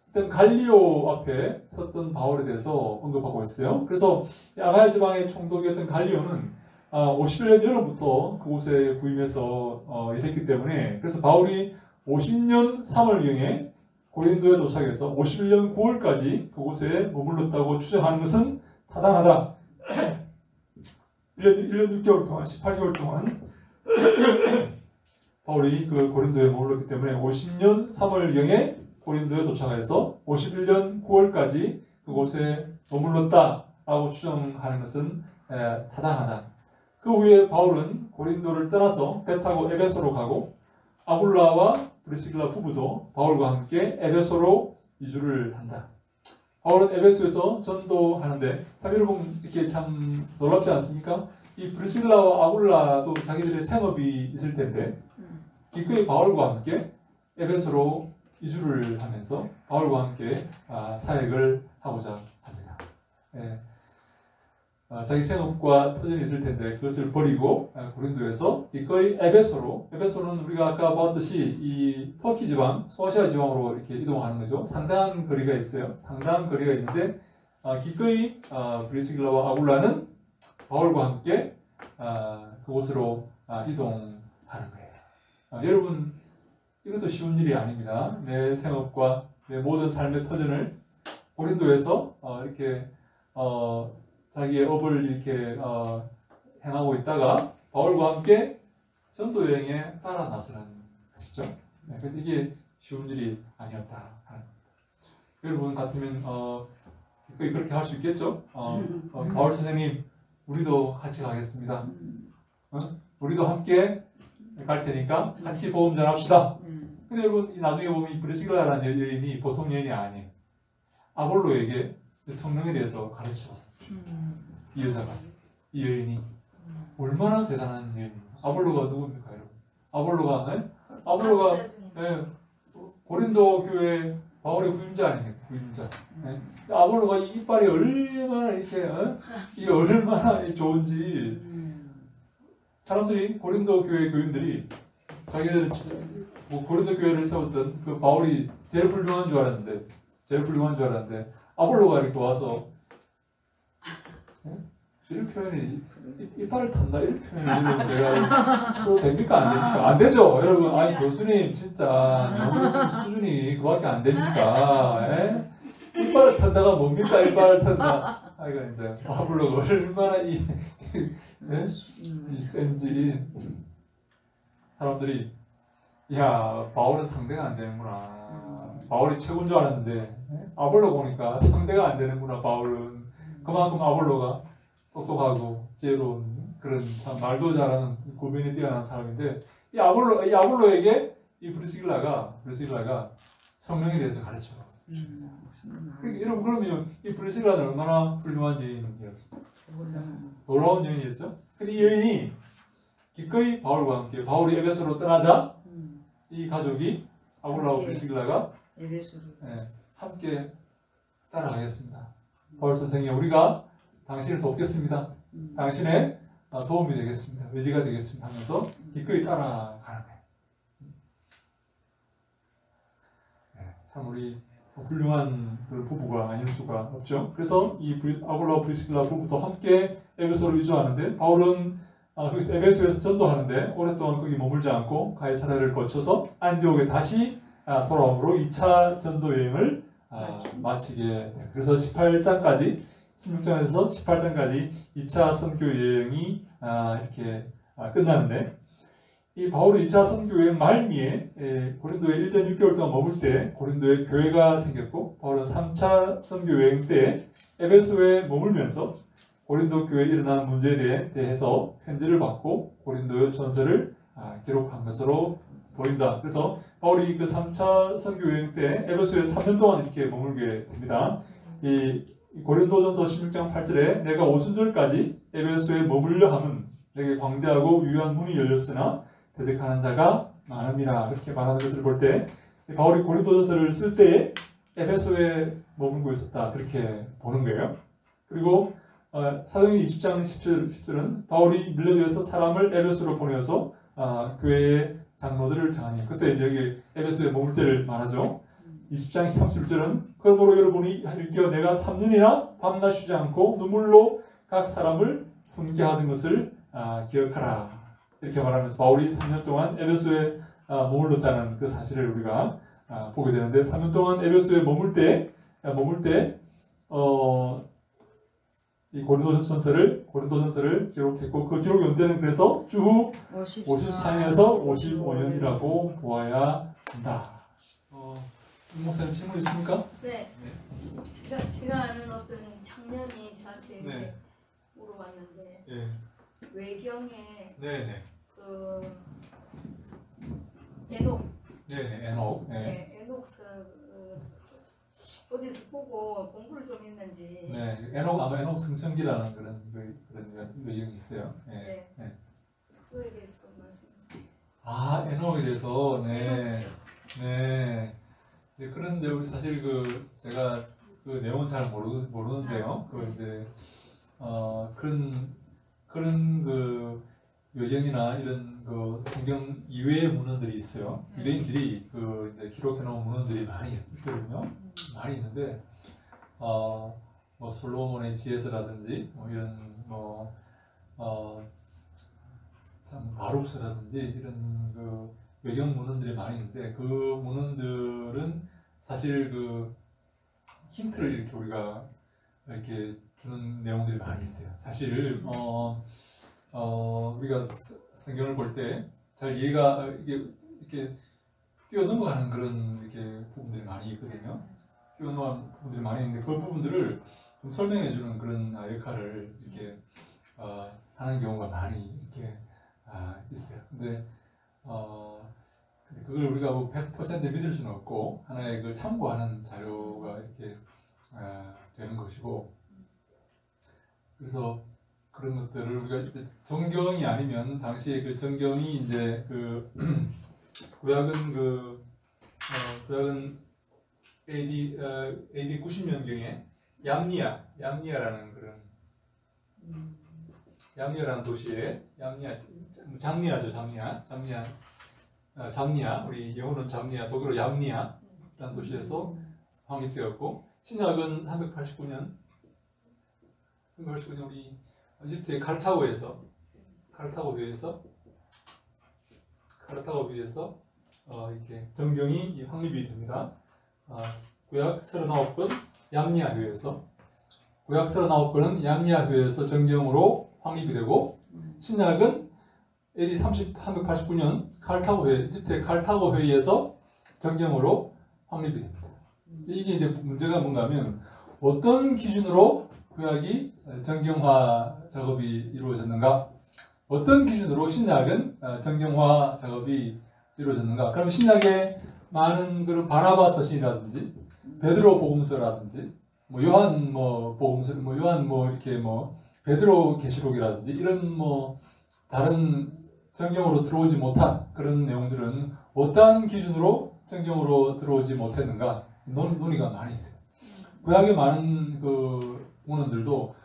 일단 갈리오 앞에 섰던 바울에 대해서 언급하고 있어요. 그래서 아가야 지방의 총독이었던 갈리오는 51년 여름부터 그곳에 부임해서 일했기 때문에 그래서 바울이 50년 3월경에 고린도에 도착해서 51년 9월까지 그곳에 머물렀다고 추정하는 것은 타당하다. 1년 6개월 동안 18개월 동안 바울이 그 고린도에 머물렀기 때문에 50년 3월경에 고린도에 도착해서 51년 9월까지 그곳에 머물렀다라고 추정하는 것은 타당하다. 그 후에 바울은 고린도를 떠나서 배 타고 에베소로 가고 아굴라와 브리스길라 부부도 바울과 함께 에베소로 이주를 한다. 바울은 에베소에서 전도하는데 참 여러분 이렇게 참 놀랍지 않습니까? 이 브리스길라와 아굴라도 자기들의 생업이 있을 텐데 기꺼이 바울과 함께 에베소로 이주를 하면서 바울과 함께 사역을 하고자 합니다. 자기 생업과 터전이 있을 텐데 그것을 버리고 고린도에서 기꺼이 에베소는 우리가 아까 봤듯이 이 터키 지방, 소아시아 지방으로 이렇게 이동하는 거죠. 상당한 거리가 있어요. 상당한 거리가 있는데 기꺼이 브리스길라와 아굴라는 바울과 함께 그곳으로 이동하는 거예요. 여러분 이것도 쉬운 일이 아닙니다. 내 생업과 내 모든 삶의 터전을 고린도에서 이렇게 자기의 업을 이렇게 행하고 있다가 바울과 함께 전도 여행에 따라 나서는 것이죠. 근데 이게 쉬운 일이 아니었다 하는 겁니다. 여러분 같으면 그렇게 할 수 있겠죠? 바울 선생님, 우리도 같이 가겠습니다. 우리도 함께 갈 테니까 같이 복음 전합시다. 근데 여러분 나중에 보면 이 브리스길라라는 여인이 보통 여인이 아니에요. 아볼로에게 성령에 대해서 가르쳤어요. 이 여자가, 이 여인이 얼마나 대단한 여인입니까? 아볼로가 누굽니까, 여러분? 아볼로가 고린도 교회 바울의 후임자 아닙니까? 후임자. 아볼로가 이 이빨이 얼마나 이렇게 이게 얼마나 좋은지 사람들이 고린도 교회 교인들이 자기들 고린도 교회를 세웠던 그 바울이 제일 훌륭한 줄 알았는데 아볼로가 이렇게 와서 이런 표현이 이빨을 탄다 이런 표현을 제가 써도 됩니까 안 됩니까? 안 되죠, 여러분. 아니 교수님 진짜 너무 지금 수준이 그밖에 안 됩니까? 이빨을 탄다가 뭡니까? 이빨을 탄다. 아이가 이제 아볼로가 얼마나 이 센지 사람들이 야 바울은 상대가 안 되는구나. 바울이 최고인 줄 알았는데 아볼로 보니까 상대가 안 되는구나. 바울은 그만큼 아볼로가 똑똑하고 지혜로운 그런 참 말도 잘하는 고민이 뛰어난 사람인데 이 아볼로에게 이 브리스길라가 성령에 대해서 가르쳐 줍니다. 여러분 그러면 이 브리스길라는 얼마나 훌륭한 여인이었습니까? 놀라운 여인이었죠. 근데 이 여인이 기꺼이 바울과 함께 바울이 에베소로 떠나자 이 가족이 아볼로와 브리스길라가 함께 따라가겠습니다. 바울 선생님, 우리가 당신을 돕겠습니다. 당신의 도움이 되겠습니다. 의지가 되겠습니다 하면서 기꺼이 따라가는 거예요. 참 우리 훌륭한 그 부부가 아닐 수가 없죠. 그래서 이 아굴라와 브리스길라 부부도 함께 에베소로 이주하는데 바울은 거기서 에베소에서 전도하는데 오랫동안 거기 머물지 않고 가이사랴를 거쳐서 안디옥에 다시 돌아옴으로 2차 전도 여행을 마치게 돼요. 그래서 18장까지 16장에서 18장까지 2차 선교 여행이 이렇게 끝나는데 이 바울의 2차 선교 여행 말미에 고린도에 1년 6개월 동안 머물 때 고린도에 교회가 생겼고 바울은 3차 선교 여행 때 에베소에 머물면서 고린도 교회에 일어난 문제에 대해서 편지를 받고 고린도 전서를 기록한 것으로 보인다. 그래서 바울이 그 3차 선교 여행 때 에베소에 3년 동안 이렇게 머물게 됩니다. 이 고린도전서 16장 8절에 내가 오순절까지 에베소에 머물려 함은 내게 광대하고 유효한 문이 열렸으나 대적하는 자가 많음이라 그렇게 말하는 것을 볼 때 바울이 고린도전서를 쓸 때에 에베소에 머물고 있었다 그렇게 보는 거예요. 그리고 사도행전 20장 10절은 바울이 밀레도에서 사람을 에베소로 보내어서 교회의 장로들을 정하니 그때 이제 여기 에베소에 머물 때를 말하죠. 20장 31절은 그러므로 여러분이 일깨어 내가 3년이나 밤낮 쉬지 않고 눈물로 각 사람을 훈계하던 것을 기억하라 이렇게 말하면서 바울이 3년 동안 에베소에 머물렀다는 그 사실을 우리가 보게 되는데 3년 동안 에베소에 머물 때 이 고린도전서를 기록했고 그 기록 연대는 그래서 쭉 54년에서 55년이라고 보아야 한다. 목사님 질문 있습니까?
네. 제가 아는 어떤 청년이 저한테 이제 물어봤는데 외경에 그 에녹 에녹을 어디서 보고 공부를 좀 했는지.
아마 에녹 승천기라는 그런 외경이 있어요.
그거에 대해서 좀 말씀 주세요.
에녹에 대해서 그런데 우리 사실 제가 그 내용은 잘 모르는데요. 이제 그런 그 외경이나 이런 그 성경 이외의 문헌들이 있어요. 유대인들이 이제 기록해놓은 문헌들이 많이 있거든요. 많이 있는데 뭐 솔로몬의 지혜서라든지 이런 참 바룩서라든지 이런 그 외경 문헌들이 많이 있는데 그 문헌들은 사실 힌트를 이렇게 우리가 이렇게 주는 내용들이 많이 있어요. 사실 우리가 성경을 볼 때 잘 이해가 이렇게 뛰어넘어가는 그런 이렇게 부분들이 많이 있거든요. 뛰어넘어가는 부분들이 많이 있는데 그 부분들을 좀 설명해주는 그런 역할을 이렇게 하는 경우가 많이 이렇게 있어요. 근데 그걸 우리가 100% 믿을 수는 없고 하나의 참고하는 자료가 이렇게 되는 것이고 그래서 그런 것들을 우리가 이제 정경이 아니면 당시에 그 정경이 이제 구약은 AD 90년경에 얌니아라는 그런 얌니아라는 도시에 잠니아 우리 영어로는 잠니아 독일어 얌니아라는 도시에서 확립되었고 신약은 389년 우리 이집트의 카르타고에서 이렇게 정경이 확립이 됩니다. 구약 39권 얌니아교회에서 구약 39권은 얌니아교회에서 정경으로 확립이 되고 신약은 AD 389년 이집트의 카르타고 회의에서 정경으로 확립이 됩니다. 이게 이제 문제가 뭔가하면 어떤 기준으로 구약이 정경화 작업이 이루어졌는가? 어떤 기준으로 신약은 정경화 작업이 이루어졌는가? 그럼 신약에 많은 그런 바나바 서신이라든지 베드로 복음서라든지 요한 복음서 요한 이렇게 베드로 계시록이라든지 이런 다른 정경으로 들어오지 못한 그런 내용들은 어떠한 기준으로 정경으로 들어오지 못했는가? 논의가 많이 있어요. 구약의 많은 문헌들도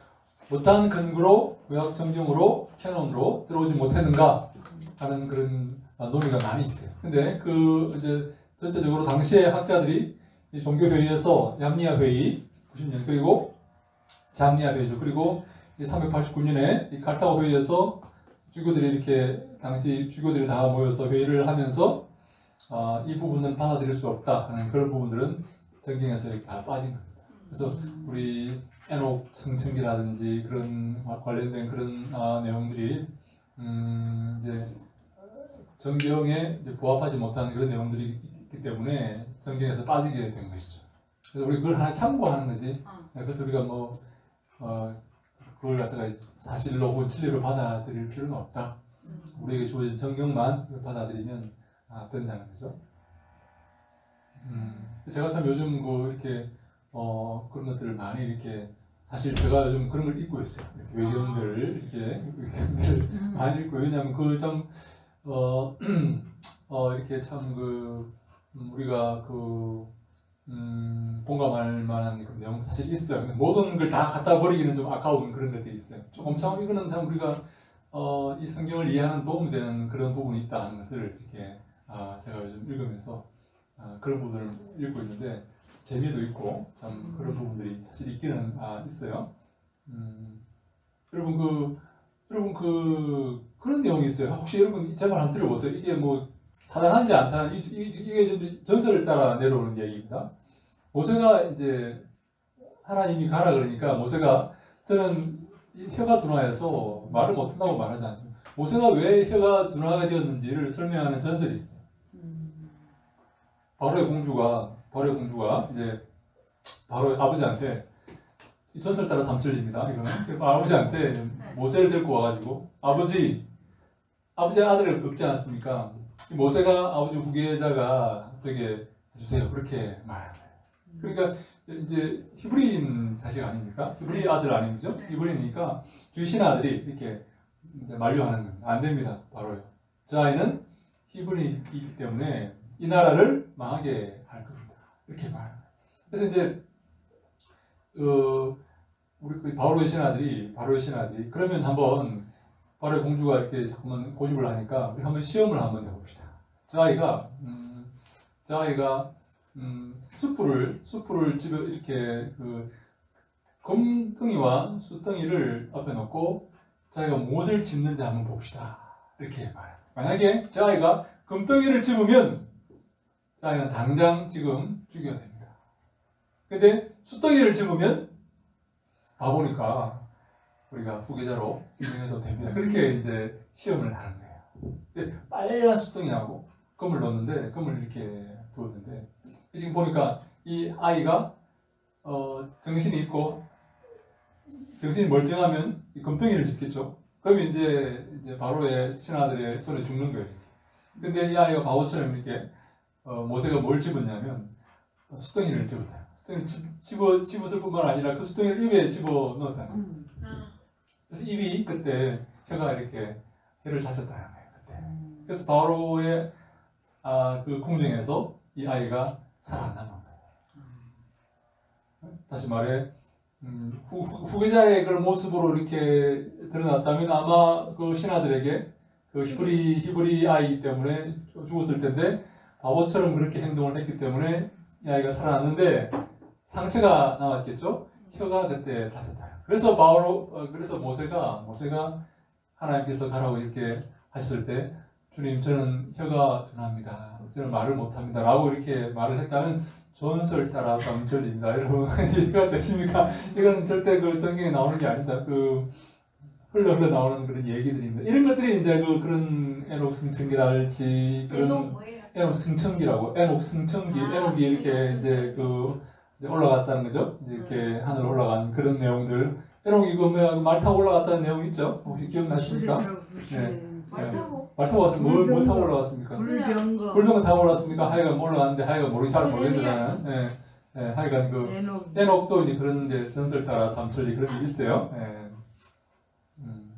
어떠한 근거로 구약 정경으로 캐논으로 들어오지 못했는가 하는 그런 논의가 많이 있어요. 근데 이제 전체적으로 당시의 학자들이 이 종교회의에서 얌니아 회의 90년 그리고 잠니아 회의죠. 그리고 389년에 이 칼타고 회의에서 주교들이 이렇게 당시 주교들이 다 모여서 회의를 하면서 이 부분은 받아들일 수 없다 하는 그런 부분들은 정경에서 이렇게 다 빠진 겁니다. 그래서 우리 에녹 성층기라든지 그런 관련된 그런 내용들이 이제 정경에 이제 부합하지 못하는 그런 내용들이 있기 때문에 정경에서 빠지게 된 것이죠. 그래서 우리 그걸 하나 참고하는 거지. 그래서 우리가 뭐 그걸 갖다가 사실로 혹은 진리로 받아들일 필요는 없다. 우리에게 주어진 정경만 받아들이면 된다는 거죠. 제가 참 요즘 이렇게 그런 것들을 많이 이렇게 사실 제가 요즘 그런 걸 읽고 있어요. 이렇게 외경들 외경들 많이 읽고 왜냐하면 그 참 이렇게 참 우리가 공감할 만한 그런 내용도 사실 있어요. 근데 모든 걸 다 갖다 버리기는 좀 아까운 그런 것들이 있어요. 조금 참 이거는 참 우리가 이 성경을 이해하는 도움이 되는 그런 부분이 있다는 것을 이렇게 제가 요즘 읽으면서 그런 부분을 읽고 있는데 재미도 있고 참 그런 부분들이 사실 있기는 있어요. 여러분 그런 내용이 있어요. 혹시 여러분 제 말 한번 들어보세요. 이게 뭐 타당한지 안 타당한지 이게 전설을 따라 내려오는 얘기입니다. 모세가 이제 하나님이 가라 그러니까 모세가 저는 혀가 둔화해서 말을 못한다고 말하지 않습니다. 모세가 왜 혀가 둔화가 되었는지를 설명하는 전설이 있어요. 바로의 공주가 이제 바로의 아버지한테 이 전설 따라 담절입니다. 이거는 아버지한테 모세를 데리고 와가지고 아버지 아들을 없지 않습니까? 모세가 아버지 후계자가 되게 해주세요. 그렇게 말하는 거예요. 그러니까 이제 히브리인 자식 아닙니까? 히브리 아들 아닙니까? 히브리니까 주신 아들이 이렇게 이제 만류하는 겁니다. 안 됩니다. 바로요. 저 아이는 히브리이기 때문에 이 나라를 망하게 할 겁니다. 이렇게 말합니다. 그래서 이제 우리 바로의 신하들이 그러면 한번 바로의 공주가 이렇게 자꾸만 고집을 하니까 우리 한번 시험을 한번 해봅시다. 저 아이가 숯불을 집에 이렇게 검덩이와 숯덩이를 앞에 놓고 자기가 무엇을 집는지 한번 봅시다. 이렇게 말해요. 만약에 저 아이가 검덩이를 집으면 저 아이는 당장 지금 죽여야 됩니다. 근데 숯덩이를 집으면 바보니까 우리가 후계자로 인정해도 됩니다. 그렇게 이제 시험을 하는 거예요. 근데 빨간 숯덩이하고 금을 넣었는데 금을 이렇게 두었는데 지금 보니까 이 아이가 정신이 있고 정신이 멀쩡하면 이 금덩이를 집겠죠. 그러면 이제 바로의 신하들의 손에 죽는 거예요. 근데 이 아이가 바보처럼 이렇게 모세가 뭘 집었냐면 숯덩이를 집었다. 숯덩이를 집었을 뿐만 아니라 그 숯덩이를 입에 집어 넣었다. 그래서 입이 그때 혀가 이렇게 혀를 다쳤다는 거예요. 그때. 그래서 바로의 그 궁정에서 이 아이가 살아남은 거예요. 다시 말해 후계자의 그런 모습으로 이렇게 드러났다면 아마 그 신하들에게 그 히브리 아이이기 때문에 죽었을 텐데 바보처럼 그렇게 행동을 했기 때문에 이 아이가 살아났는데 상처가 남았겠죠. 혀가 그때 다쳤다. 그래서 그래서 모세가 하나님께서 가라고 이렇게 하셨을 때 주님 저는 혀가 둔합니다. 저는 말을 못합니다. 라고 이렇게 말을 했다는 전설 따라 담절입니다. 여러분 이해가 되십니까? 이거는 절대 그 성경에 나오는 게 아닙니다. 흘러 나오는 그런 얘기들입니다. 이런 것들이 이제 그런 에녹 승천기랄지 그런 에녹 승천기라고 에녹 승천기 에녹이 이렇게 이제 이제 올라갔다는 거죠. 이제 이렇게 하늘 올라간 그런 내용들. 에녹이 말 타고 올라갔다는 내용 있죠? 혹시 기억나십니까? 네. 말 타고 와서 뭘 타고 올라갔습니까? 불병거 타고 올라갔습니까? 하여간 올라갔는데 하여간 잘 모르겠는데 나는. 하여간 에녹도 이제 그런 데 전설 따라 삼천리 그런 게 있어요.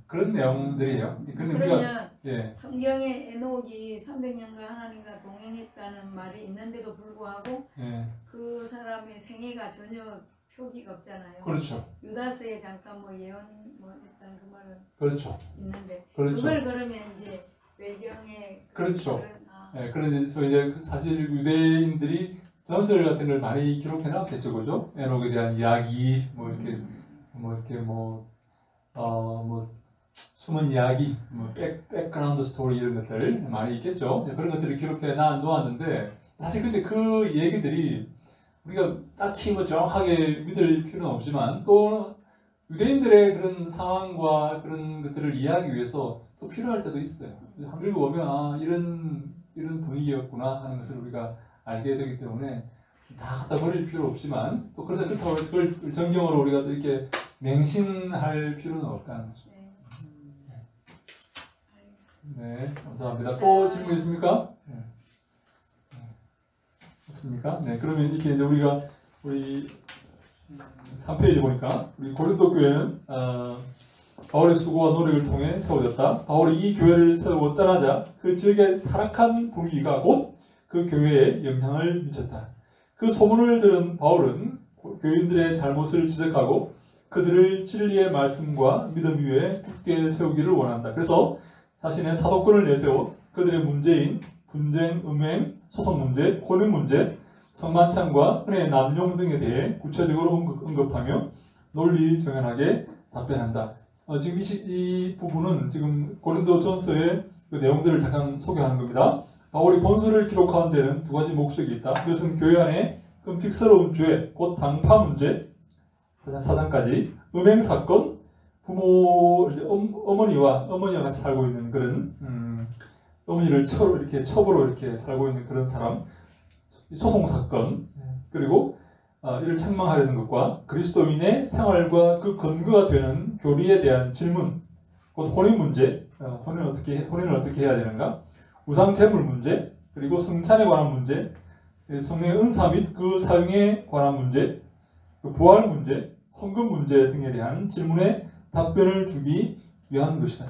그런 내용들이에요.
그러면 성경에 에녹이 300년간 하나님과 동행했다는 말이 있는데도 불구하고 그 사람의 생애가 전혀 표기가 없잖아요.
그렇죠.
유다서에 잠깐 예언 했다는 그 말은
그렇죠.
있는데
그렇죠.
그걸 그러면 이제 외경에
그렇죠. 그래서 이제 사실 유대인들이 전설 같은 걸 많이 기록해 놨겠죠, 그죠? 에녹에 대한 이야기, 숨은 이야기, 백그라운드 스토리 이런 것들 많이 있겠죠. 그런 것들을 기록해 놓았는데 사실 근데 그 얘기들이 우리가 딱히 정확하게 믿을 필요는 없지만 또 유대인들의 그런 상황과 그런 것들을 이해하기 위해서 또 필요할 때도 있어요. 한번 읽어보면 이런 분위기였구나 하는 것을 우리가 알게 되기 때문에 다 갖다 버릴 필요 없지만 또 그렇다고 해서 그걸 정경으로 우리가 또 이렇게 맹신할 필요는 없다는 거죠. 네, 감사합니다. 또 질문 있습니까? 없습니까? 네, 그러면 이렇게 이제 우리 3페이지 보니까 우리 고린도 교회는 바울의 수고와 노력을 통해 세워졌다. 바울이 이 교회를 세우고 떠나자 그 지역의 타락한 분위기가 곧 그 교회에 영향을 미쳤다. 그 소문을 들은 바울은 교인들의 잘못을 지적하고 그들을 진리의 말씀과 믿음 위에 굳게 세우기를 원한다. 그래서 자신의 사도권을 내세워 그들의 문제인 분쟁, 음행, 소송 문제, 혼인 문제, 성만찬과 은혜의 남용 등에 대해 구체적으로 언급하며 논리 정연하게 답변한다. 지금 이 부분은 지금 고린도전서의 그 내용들을 잠깐 소개하는 겁니다. 바울이 본서를 기록하는 데는 두 가지 목적이 있다. 그것은 교회 안에 끔찍스러운 죄, 곧 당파 문제, 4장까지 음행 사건, 부모 어머니와 같이 살고 있는 그런 어머니를 첩으로 이렇게 살고 있는 그런 사람, 소송 사건, 그리고 이를 책망하려는 것과 그리스도인의 생활과 그 근거가 되는 교리에 대한 질문, 곧 혼인 문제, 혼인을 어떻게 해야 되는가, 우상 제물 문제, 그리고 성찬에 관한 문제, 성령의 은사 및 그 사용에 관한 문제, 부활 문제, 헌금 문제 등에 대한 질문에 답변을 주기 위한 것이다.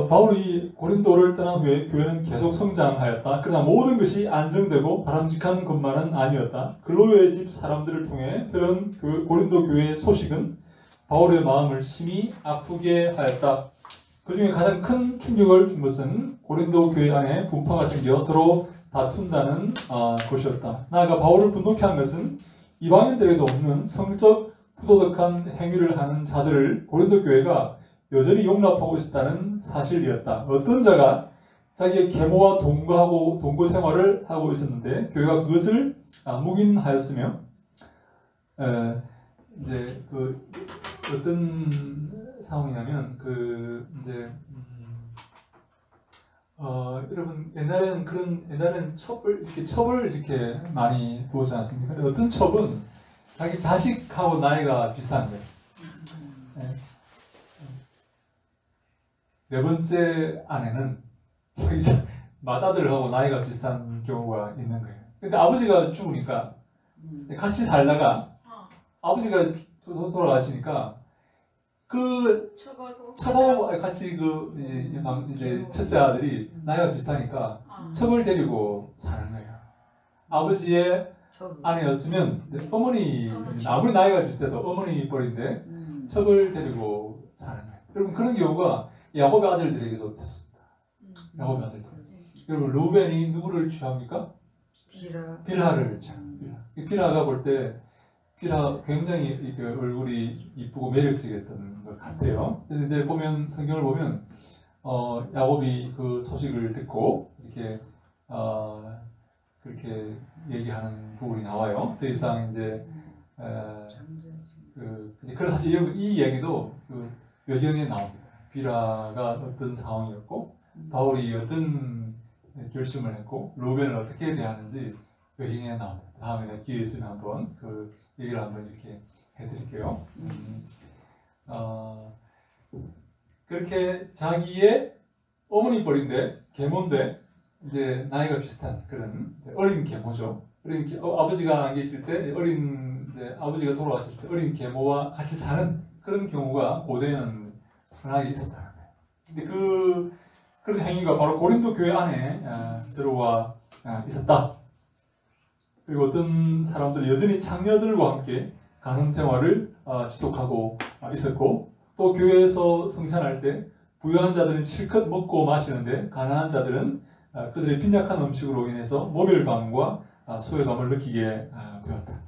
바울이 고린도를 떠난 후에 교회는 계속 성장하였다. 그러나 모든 것이 안정되고 바람직한 것만은 아니었다. 글로의 집 사람들을 통해 들은 고린도 교회의 소식은 바울의 마음을 심히 아프게 하였다. 그 중에 가장 큰 충격을 준 것은 고린도 교회 안에 분파가 생겨 서로 다툰다는 것이었다. 나아가 바울을 분노케 한 것은 이방인들에게도 없는 성적 부도덕한 행위를 하는 자들을 고린도 교회가 여전히 용납하고 있었다는 사실이었다. 어떤 자가 자기의 계모와 동거 생활을 하고 있었는데 교회가 그것을 묵인하였으며 이제 그 어떤 상황이냐면 여러분 옛날에는 첩을 이렇게 많이 두었지 않습니까? 근데 어떤 첩은 자기 자식하고 나이가 비슷한 거예요. 네 번째 아내는 자기 맏아들하고 나이가 비슷한 경우가 있는 거예요. 근데 아버지가 죽으니까 같이 살다가 아버지가 돌아가시니까 그 첩하고 같이 이제 첫째 아들이 나이가 비슷하니까 첩을 데리고 사는 거예요. 아버지의 아내였으면 아무리 나이가 비슷해도 어머니 뻘인데 첩을 데리고 사는 거예요. 여러분 그런 경우가 야곱의 아들들에게도 있었습니다. 야곱의 아들들. 여러분 루벤이 누구를 취합니까? 빌하를 취합니다. 빌하가 볼 때 빌하 굉장히 얼굴이 이쁘고 매력적이었던 것 같아요. 그래서 이제 성경을 보면 야곱이 그 소식을 듣고 이렇게 그렇게 얘기하는 부분이 나와요. 더 이상 이제 사실 이 얘기도 그 외경에 나옵니다. 빌하가 어떤 상황이었고 바울이 어떤 결심을 했고 루벤을 어떻게 대하는지 외경에 나옵니다. 다음에 기회 있으면 한번 그 얘기를 한번 이렇게 해드릴게요. 그렇게 자기의 어머니 뻘인데 계모인데 이제 나이가 비슷한 그런 어린 계모죠. 아버지가 안 계실 때 아버지가 돌아가실 때 어린 계모와 같이 사는 그런 경우가 고대에는 흔하게 있었다는 거예요. 근데 그런 행위가 바로 고린도 교회 안에 들어와 있었다. 그리고 어떤 사람들이 여전히 창녀들과 함께 가늠 생활을 지속하고 있었고 또 교회에서 성찬할 때 부유한 자들은 실컷 먹고 마시는데 가난한 자들은 그들의 빈약한 음식으로 인해서 모멸감과 소외감을 느끼게 되었다.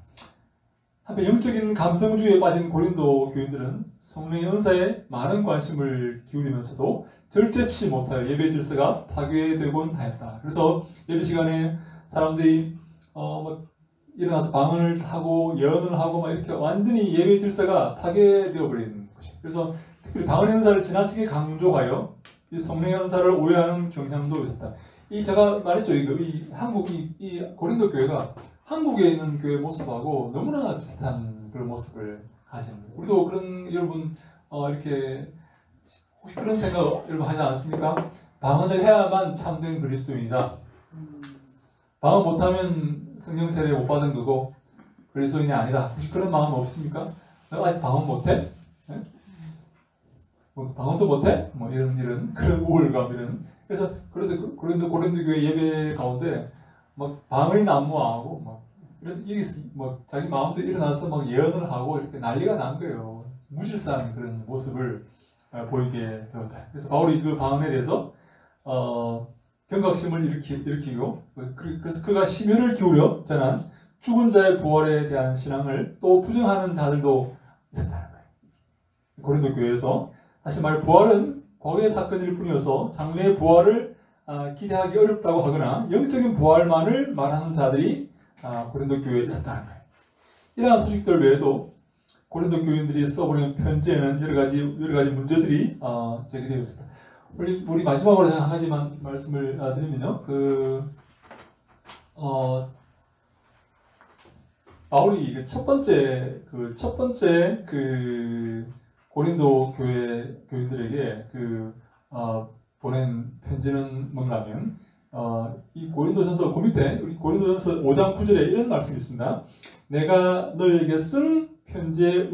한편 영적인 감성주의에 빠진 고린도 교인들은 성령의 은사에 많은 관심을 기울이면서도 절제치 못하여 예배 질서가 파괴되곤 하였다. 그래서 예배 시간에 사람들이 막 일어나서 방언을 하고 예언을 하고 막 이렇게 완전히 예배 질서가 파괴되어 버리는 것이. 그래서 특별히 방언의 은사를 지나치게 강조하여 이 성령의 은사를 오해하는 경향도 있었다. 제가 말했죠. 이 한국 이 고린도 교회가 한국에 있는 교회 모습하고 너무나 비슷한 그런 모습을 가진 거예요. 우리도 그런 여러분 이렇게 혹시 그런 생각 여러분 하지 않습니까? 방언을 해야만 참된 그리스도인이다. 방언 못하면 성령 세례 못 받은 거고 그리스도인이 아니다. 혹시 그런 마음 없습니까? 너 아직 방언 못해? 네? 뭐 방언도 못해? 뭐 이런 그런 우울감 이런. 그래서 고린도 교회 예배 가운데 막 방언이 난무하고 막 막 자기 마음대로 일어나서 막 예언을 하고 이렇게 난리가 난 거예요. 무질서한 그런 모습을 보이게 되었다. 그래서 바울이 그 방언에 대해서 경각심을 일으키고 그래서 그가 심혈을 기울여 전한 죽은 자의 부활에 대한 신앙을 또 부정하는 자들도 있었다는 거예요. 고린도 교회에서 다시 말해 부활은 과거의 사건일 뿐이어서 장래의 부활을 기대하기 어렵다고 하거나 영적인 부활만을 말하는 자들이 고린도 교회에 있었다는 거예요. 이러한 소식들 외에도 고린도 교인들이 써보낸 편지에는 여러 가지 문제들이 제기되어 있습니다. 우리 마지막으로 한 가지만 말씀을 드리면요, 바울이 첫 번째 고린도 교회 교인들에게 보낸 편지는 뭔가면 이 고린도전서 그 밑에 우리 고린도전서 5장 9절에 이런 말씀이 있습니다. 내가 너희에게 쓴 편지에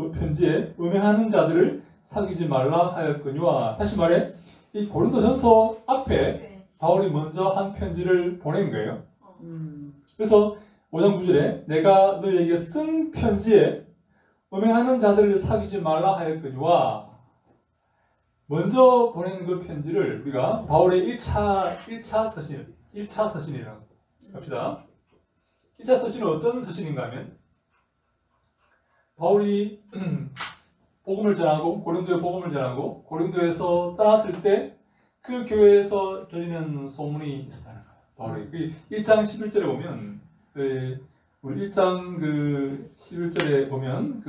음행하는 자들을 사귀지 말라 하였거니와. 다시 말해 이 고린도전서 앞에 바울이 먼저 한 편지를 보낸 거예요. 그래서 5장 9절에 내가 너희에게 쓴 편지에 음행하는 자들을 사귀지 말라 하였거니와 먼저 보낸 그 편지를 우리가 바울의 1차 서신이라고 합시다. 1차 서신은 어떤 서신인가 하면 바울이 복음을 전하고 고린도에 복음을 전하고 고린도에서 떠났을 때 그 교회에서 들리는 소문이 있었다는 거예요. 바울이 1장 11절에 보면 우리 1장 11절에 보면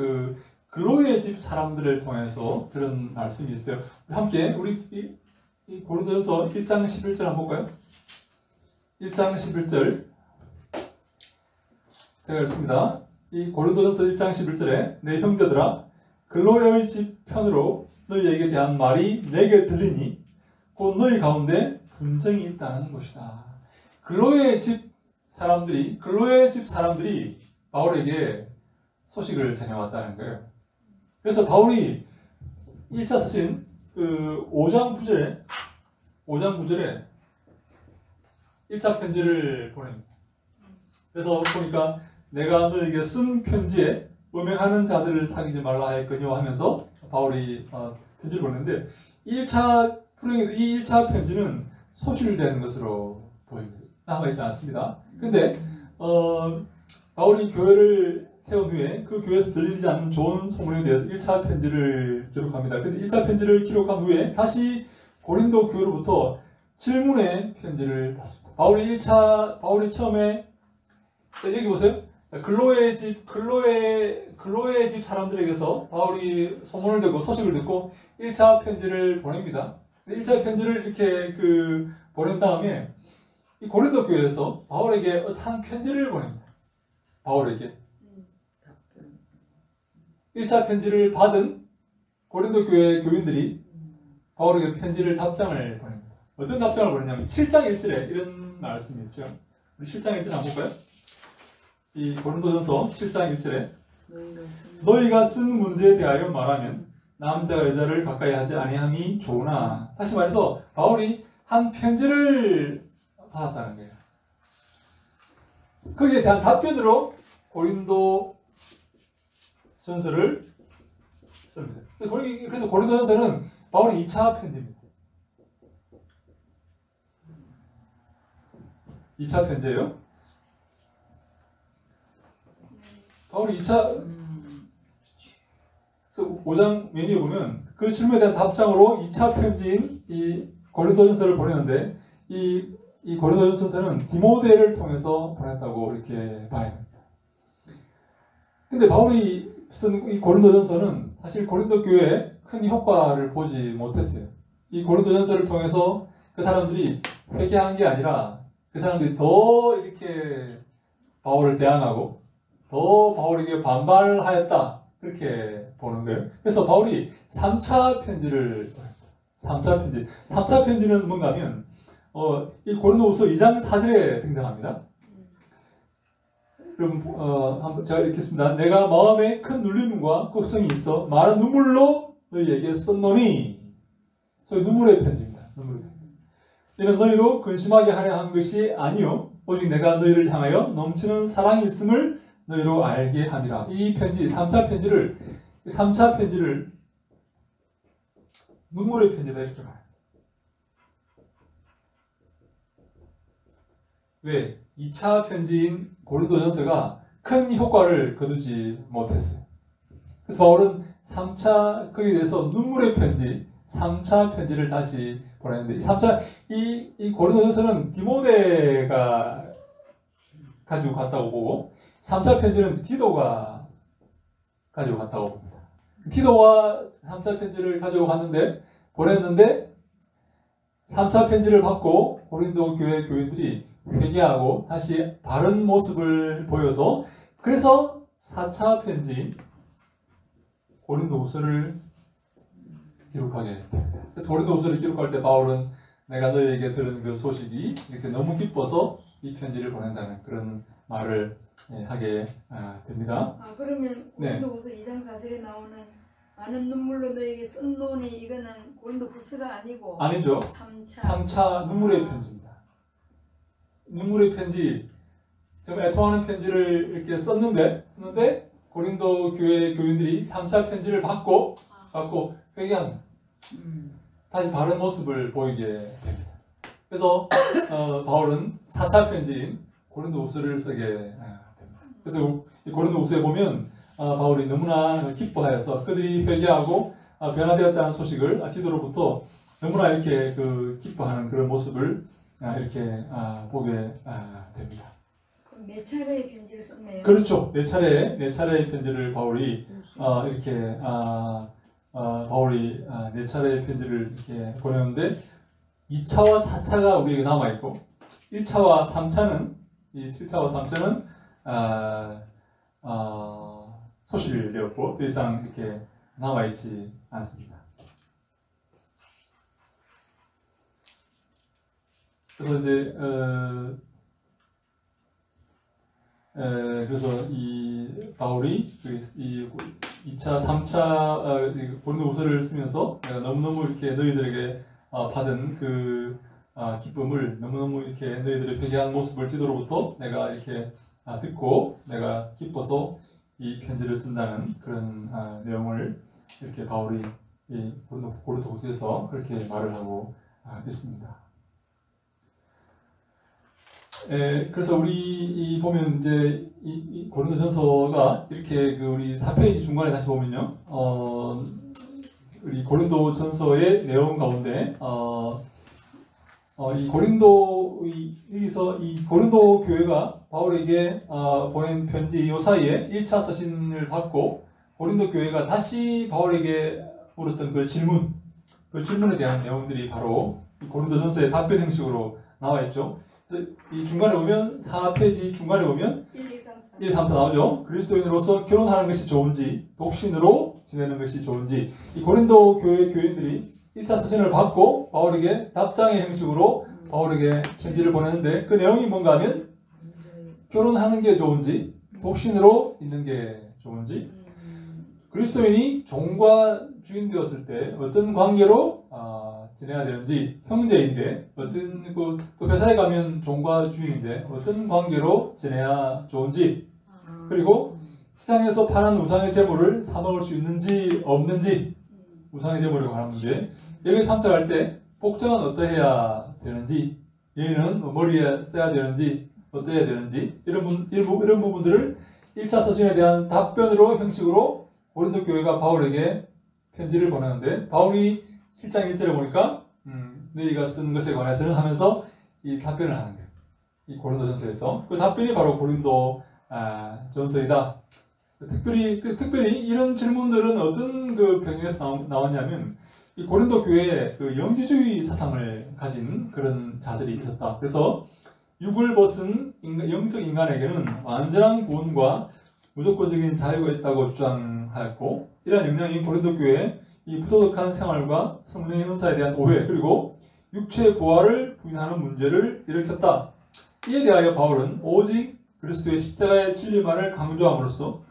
글로의 집 사람들을 통해서 들은 말씀이 있어요. 함께 우리 이 고린도전서 1장 11절 한번 볼까요? 1장 11절 제가 읽습니다. 이 고린도전서 1장 11절에 내 형제들아 글로의 집 편으로 너희에게 대한 말이 내게 들리니 곧 너희 가운데 분쟁이 있다는 것이다. 글로의 집 사람들이 바울에게 소식을 전해왔다는 거예요. 그래서 바울이 1차 서신 5장 9절에 1차 편지를 보냅니다. 그래서 보니까 내가 너에게 쓴 편지에 음행하는 자들을 사귀지 말라 하였거니와 하면서 바울이 편지를 보냈는데 이 1차 편지는 소실되는 것으로 보입니다. 남아있지 않습니다. 근데 바울이 교회를 세운 후에 그 교회에서 들리지 않는 좋은 소문에 대해서 1차 편지를 기록합니다. 근데 1차 편지를 기록한 후에 다시 고린도 교회로부터 질문의 편지를 받습니다. 바울이 처음에 여기 보세요. 글로의 집 사람들에게서 바울이 소문을 듣고 소식을 듣고 1차 편지를 보냅니다. 1차 편지를 이렇게 보낸 다음에 이 고린도 교회에서 바울에게 어떤 편지를 보냅니다. 바울에게 1차 편지를 받은 고린도 교회 교인들이 바울에게 답장을 보냅니다. 어떤 답장을 보냈냐면 7장 1절에 이런 말씀이 있어요. 우리 7장 1절 한번 볼까요? 이 고린도전서 7장 1절에 너희가 쓴 문제에 대하여 말하면 남자가 여자를 가까이 하지 아니함이 좋으나. 다시 말해서 바울이 한 편지를 받았다는 거예요. 거기에 대한 답변으로 고린도 전서를 씁니다. 그래서 고린도 전서는 바울의 2차 편지입니다. 2차 편지예요. 바울이 2차 5장 메뉴에 보면 그 질문에 대한 답장으로 2차 편지인 이 고린도전서를 보내는데 이 고린도전서는 디모데를 통해서 보냈다고 이렇게 봐야 됩니다. 근데 바울이 쓴 이 고린도전서는 사실 고린도 교회에 큰 효과를 보지 못했어요. 이 고린도전서를 통해서 그 사람들이 회개한 게 아니라 그 사람들이 더 이렇게 바울을 대항하고 더 바울에게 반발하였다 그렇게 보는 거예요. 그래서 바울이 3차 편지를 3차 편지는 뭔가 하면 이 고린도후서 2장 4절에 등장합니다. 그럼 한번 제가 읽겠습니다. 내가 마음에 큰 눌림과 걱정이 있어 많은 눈물로 너희에게 썼노니. 그래서 눈물의 편지입니다. 눈물의 편지. 이는 너희로 근심하게 하려 한 것이 아니요 오직 내가 너희를 향하여 넘치는 사랑이 있음을 너희로 알게 함이라. 이 편지 3차 편지를 눈물의 편지다 이렇게 말해요. 왜? 2차 편지인 고린도전서가 큰 효과를 거두지 못했어요. 그래서 바울은 3차 거기에 대해서 눈물의 편지 3차 편지를 다시 보냈는데 이 고린도전서는 디모데가 가지고 갔다고 보고 3차 편지는 디도가 가지고 갔다고 봅니다. 디도가 3차 편지를 가지고 갔는데 보냈는데 3차 편지를 받고 고린도 교회 교인들이 회개하고 다시 바른 모습을 보여서 그래서 4차 편지인 고린도후서를 기록하게 됩니다. 그래서 고린도후서를 기록할 때 바울은 내가 너희에게 들은 그 소식이 이렇게 너무 기뻐서 이 편지를 보낸다는 그런 말을 하게 됩니다.
그러면 고린도후서 2장 4절에 나오는 많은 눈물로 너에게 쓴노니 이거는 고린도후서가 아니죠. 3차
눈물의 편지입니다. 눈물의 편지, 정말 애통하는 편지를 이렇게 썼는데 고린도 교회 교인들이 3차 편지를 받고 회개합니다. 다시 바른 모습을 보이게 됩니다. 그래서 바울은 4차 편지인 고린도후서를 쓰게 됩니다. 그래서 이 고린도후서에 보면 바울이 너무나 기뻐하여서 그들이 회개하고 변화되었다는 소식을 디도로부터 너무나 이렇게 기뻐하는 그런 모습을 이렇게 보게 됩니다.
그럼 4차례의 편지를 썼네요.
그렇죠. 4차례의 편지를 바울이 이렇게 바울이 4차례의 편지를 이렇게 보내는데 2차와 4차가 우리에게 남아 있고 1차와 3차는 소실되었고 더 이상 이렇게 남아 있지 않습니다. 그래서 이제 그래서 이 바울이 이 2차, 3차 고린도후서를 쓰면서 내가 너무너무 이렇게 너희들에게 받은 그 기쁨을 너무너무 이렇게 너희들의 회개한 모습을 디도로부터 내가 이렇게 듣고 내가 기뻐서 이 편지를 쓴다는 그런 내용을 이렇게 바울이 이 고린도후서에서 그렇게 말을 하고 있습니다. 그래서 우리 보면 이제 이 고린도전서가 이렇게 우리 4페이지 중간에 다시 보면요, 우리 고린도전서의 내용 가운데 이 고린도에서 이 고린도 교회가 바울에게 보낸 편지 요 사이에 1차 서신을 받고 고린도 교회가 다시 바울에게 물었던 그 질문에 대한 내용들이 바로 이 고린도전서의 답변 형식으로 나와 있죠. 이 중간에 보면 4페이지 중간에 보면 1, 2, 3, 4 나오죠. 그리스도인으로서 결혼하는 것이 좋은지 독신으로 지내는 것이 좋은지 이 고린도 교회 교인들이 1차 서신을 받고 바울에게 답장의 형식으로 바울에게 편지를 보내는데 그 내용이 뭔가 하면 결혼하는 게 좋은지 독신으로 있는 게 좋은지 그리스도인이 종과 주인 되었을 때 어떤 관계로 지내야 되는지 형제인데 어떤 또 회사에 가면 종과 주인인데 어떤 관계로 지내야 좋은지 그리고 시장에서 파는 우상의 제물을 사 먹을 수 있는지 없는지 우상의 제물에 관한 문제 예배 참석할 때 복장은 어떠해야 되는지 예의는 머리에 써야 되는지 어떠해야 되는지 이런 부분들을 1차 서신에 대한 답변으로 형식으로 고린도 교회가 바울에게 편지를 보내는데 바울이 7장 1절에 보니까 너희가 쓴 것에 관해서는 하면서 이 답변을 하는 거예요. 이 고린도 전서에서 그 답변이 바로 고린도 전서이다. 특별히 이런 질문들은 어떤 그 배경에서 나왔냐면 이 고린도 교회에 그 영지주의 사상을 가진 그런 자들이 있었다. 그래서 육을 벗은 영적 인간에게는 완전한 구원과 무조건적인 자유가 있다고 주장하였고, 이러한 영향이 고린도 교회의 이 부도덕한 생활과 성령의 은사에 대한 오해, 그리고 육체의 부활을 부인하는 문제를 일으켰다. 이에 대하여 바울은 오직 그리스도의 십자가의 진리만을 강조함으로써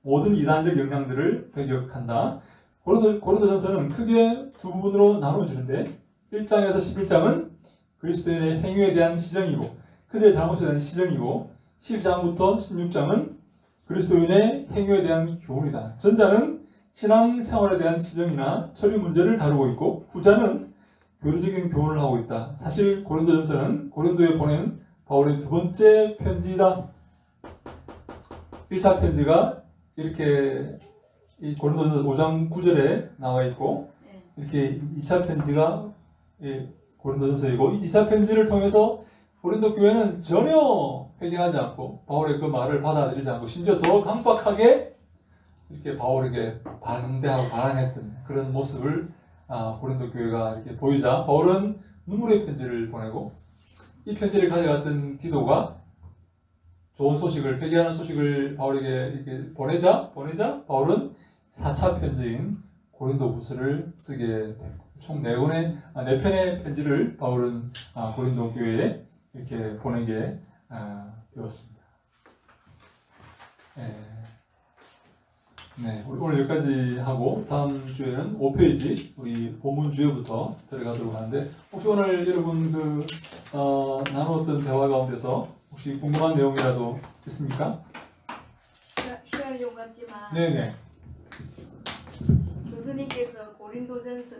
모든 이단적 영향들을 배격한다. 고린도전서는 크게 두 부분으로 나누어지는데 1장에서 11장은 그리스도인의 행위에 대한 시정이고 그들의 잘못에 대한 시정이고 12장부터 16장은 그리스도인의 행위에 대한 교훈이다. 전자는 신앙생활에 대한 시정이나 처리 문제를 다루고 있고 후자는 교리적인 교훈을 하고 있다. 사실 고린도전서는 고린도에 보낸 바울의 두 번째 편지이다. 1차 편지가 이렇게 이 고린도전서 5장 9절에 나와 있고 이렇게 2차 편지가 고린도전서이고 이 2차 편지를 통해서 고린도 교회는 전혀 회개하지 않고 바울의 그 말을 받아들이지 않고 심지어 더 강박하게 이렇게 바울에게 반대하고 반항했던 그런 모습을 고린도 교회가 이렇게 보이자 바울은 눈물의 편지를 보내고 이 편지를 가져갔던 디도가 좋은 소식을 회개하는 소식을 바울에게 이렇게 보내자 바울은 4차 편지인 고린도후서를 쓰게 됩니다. 총 4편의 편지를 바울은 고린도 교회에 이렇게 보내게 되었습니다. 네, 오늘 여기까지 하고 다음 주에는 5페이지 우리 본문 주요부터 들어가도록 하는데 혹시 오늘 여러분 나누었던 대화 가운데서 혹시 궁금한 내용이라도 있습니까?
시간이 좀 갔지만
네네.
교수님께서 고린도전서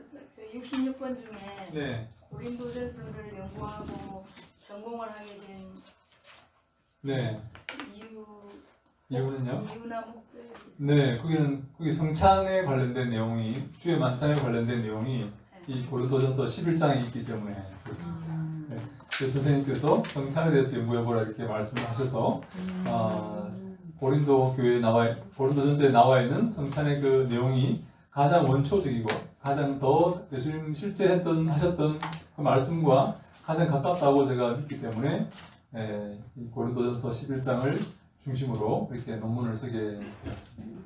66권 중에
네.
고린도전서를 연구하고 전공을 하게 된
네. 이유는요?
이유나 목적이 있습니다.
네, 거기 성찬에 관련된 내용이 주의 만찬에 관련된 내용이 이 고린도전서 11장에 있기 때문에 그렇습니다. 네. 그래서 선생님께서 성찬에 대해서 연구해보라 이렇게 말씀하셔서 고린도전서에 나와 있는 성찬의 그 내용이 가장 원초적이고 가장 더 예수님 실제 하셨던 그 말씀과 가장 가깝다고 제가 믿기 때문에 이 고린도전서 11장을 중심으로 이렇게 논문을 쓰게 되었습니다.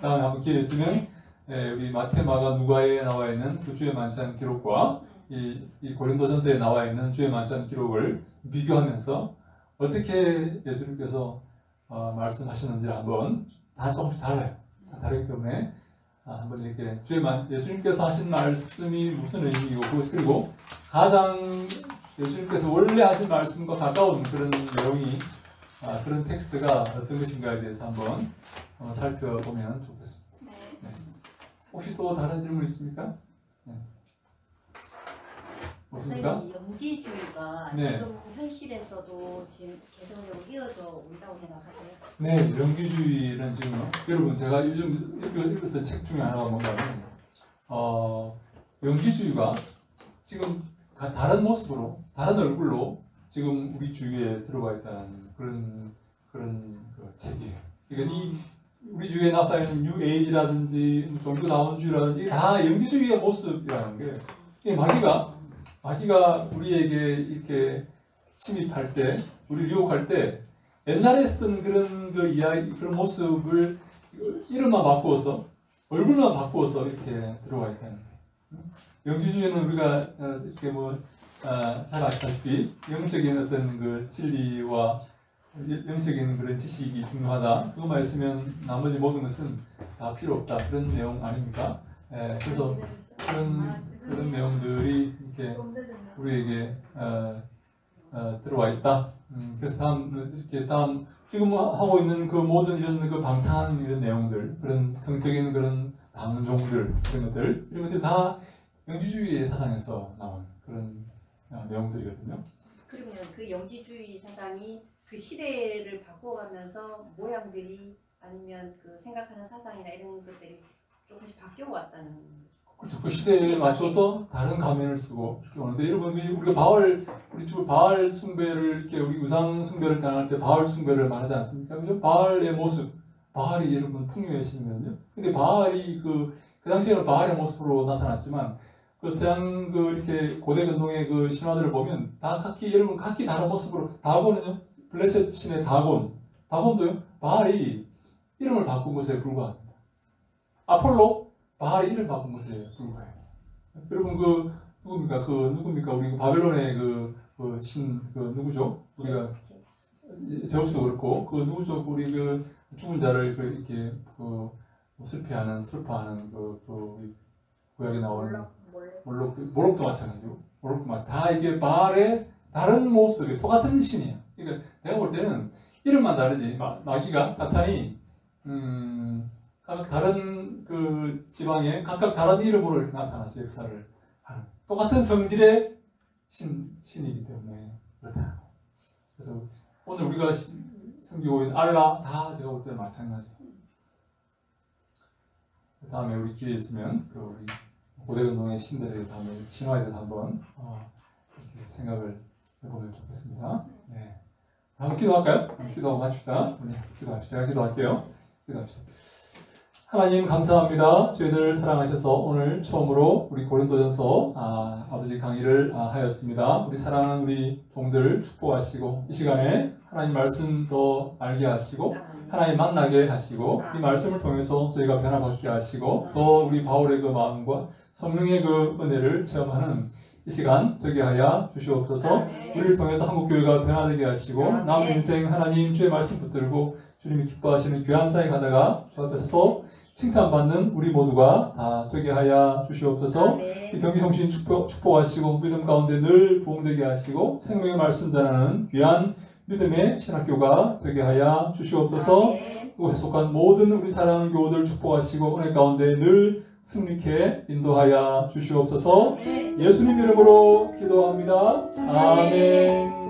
다음에 한번 기회 있으면 우리 마태, 마가, 누가에 나와 있는 그 주의 만찬 기록과 이 고린도전서에 나와 있는 주의 만찬 기록을 비교하면서 어떻게 예수님께서 말씀하셨는지를 한번 다 조금씩 달라요. 다르기 때문에 한번 이렇게 예수님께서 하신 말씀이 무슨 의미이고 그리고 가장 예수님께서 원래 하신 말씀과 가까운 그런 내용이 그런 텍스트가 어떤 것인가에 대해서 한번 살펴보면 좋겠습니다. 네. 혹시 또 다른 질문 있습니까? 네. 없습니까?
영지주의가 지금 현실에서도 지금 계속적으로 이어져 온다고 생각하세요?
네, 영지주의는 지금 여러분 제가 요즘 읽었던 책 중에 하나가 뭔가는 영지주의가 지금 다른 모습으로 다른 얼굴로 지금 우리 주위에 들어가 있다는 그런 그 책이에요. 그러니까 우리 주위에 나타나 있는 뉴 에이지라든지 종교다원주의라든지 다 영지주의의 모습이라는 게 이게 마귀가 우리에게 이렇게 침입할 때, 우리 유혹할 때 옛날에 쓰던 그런 그 이야기, 그런 모습을 이름만 바꾸어서 얼굴만 바꾸어서 이렇게 들어가 있다는 거예요. 영지주의는 우리가 이렇게 잘 아시다시피 영적인 어떤 그 진리와 영적인 그런 지식이 중요하다. 그것만 있으면 나머지 모든 것은 다 필요 없다. 그런 내용 아닙니까? 그래서 그런 내용들이 이렇게 우리에게 들어와 있다. 그래서 다음 지금 하고 있는 그 모든 이런 그 방탄 이런 내용들, 그런 성적인 그런 방종들 이런 것들 다 영지주의의 사상에서 나온 그런 내용들이거든요.
그러면 그 영지주의 사상이 그 시대를 바꿔가면서 모양들이 아니면 그 생각하는 사상이나 이런 것들이 조금씩 바뀌어 왔다는 거죠.
그렇죠. 그 시대에 맞춰서 다른 가면을 쓰고 이렇게 오는데 여러분 우리가 우리 주 바알 숭배를 이렇게 우리 우상 숭배를 당할 때 바알 숭배를 말하지 않습니까? 그죠? 바알의 모습, 바알이 여러분 풍요의 신이거든요. 근데 바알이 그 당시에는 바알의 모습으로 나타났지만 그 서양 그 이렇게 고대 근동의 그 신화들을 보면 다 여러분 각기 다른 모습으로 다곤은요, 블레셋 신의 다곤도요, 바알이 이름을 바꾼 것에 불과합니다. 아폴로 바알의 이름 바꾼 것에 불과해요. 여러분 누굽니까? 우리 그 바벨론의 그 신 누구죠? 우리가 제우스도 그렇고 그 누구죠? 우리 그 죽은 자를 이렇게 슬퍼하는 그 구약에 나오는 몰록도 마찬가지고 다 이게 바알의 다른 모습이 똑같은 신이에요. 그러니까 내가 볼 때는 이름만 다르지 마귀가 사탄이 각각 다른 그 지방에 각각 다른 이름으로 이렇게 나타나서 역사를 하는 똑같은 성질의 신이기 때문에 그렇다. 그래서 오늘 우리가 섬기고 있는 알라 다 제가 볼 때는 마찬가지예요. 그 다음에 우리 기회 있으면 우리 고대 근동의 신들에 대해서 한번 신화에 대해서 한번 이렇게 생각을 해보면 좋겠습니다. 네. 한번 기도할까요? 기도하고 마칩시다. 기도합시다. 제가 기도할게요. 기도합시다. 하나님 감사합니다. 저희들을 사랑하셔서 오늘 처음으로 우리 고린도전서 아버지 강의를 하였습니다. 우리 사랑하는 우리 종들 축복하시고 이 시간에 하나님 말씀 더 알게 하시고 하나님 만나게 하시고 이 말씀을 통해서 저희가 변화받게 하시고 또 우리 바울의 그 마음과 성령의 그 은혜를 체험하는 이 시간 되게 하여 주시옵소서. 우리를 통해서 한국교회가 변화되게 하시고 남은 인생 하나님 주의 말씀 붙들고 주님이 기뻐하시는 귀한 사에 가다가 주 앞에 서서 칭찬받는 우리 모두가 다 되게 하여 주시옵소서. 이 경기성신 축복하시고 믿음 가운데 늘 부흥되게 하시고 생명의 말씀 전하는 귀한 믿음의 신학교가 되게 하여 주시옵소서. 그곳에 속한 모든 우리 사랑하는 교우들 축복하시고 은혜 가운데 늘 승리케 인도하여 주시옵소서. 예수님 이름으로 기도합니다. 아멘.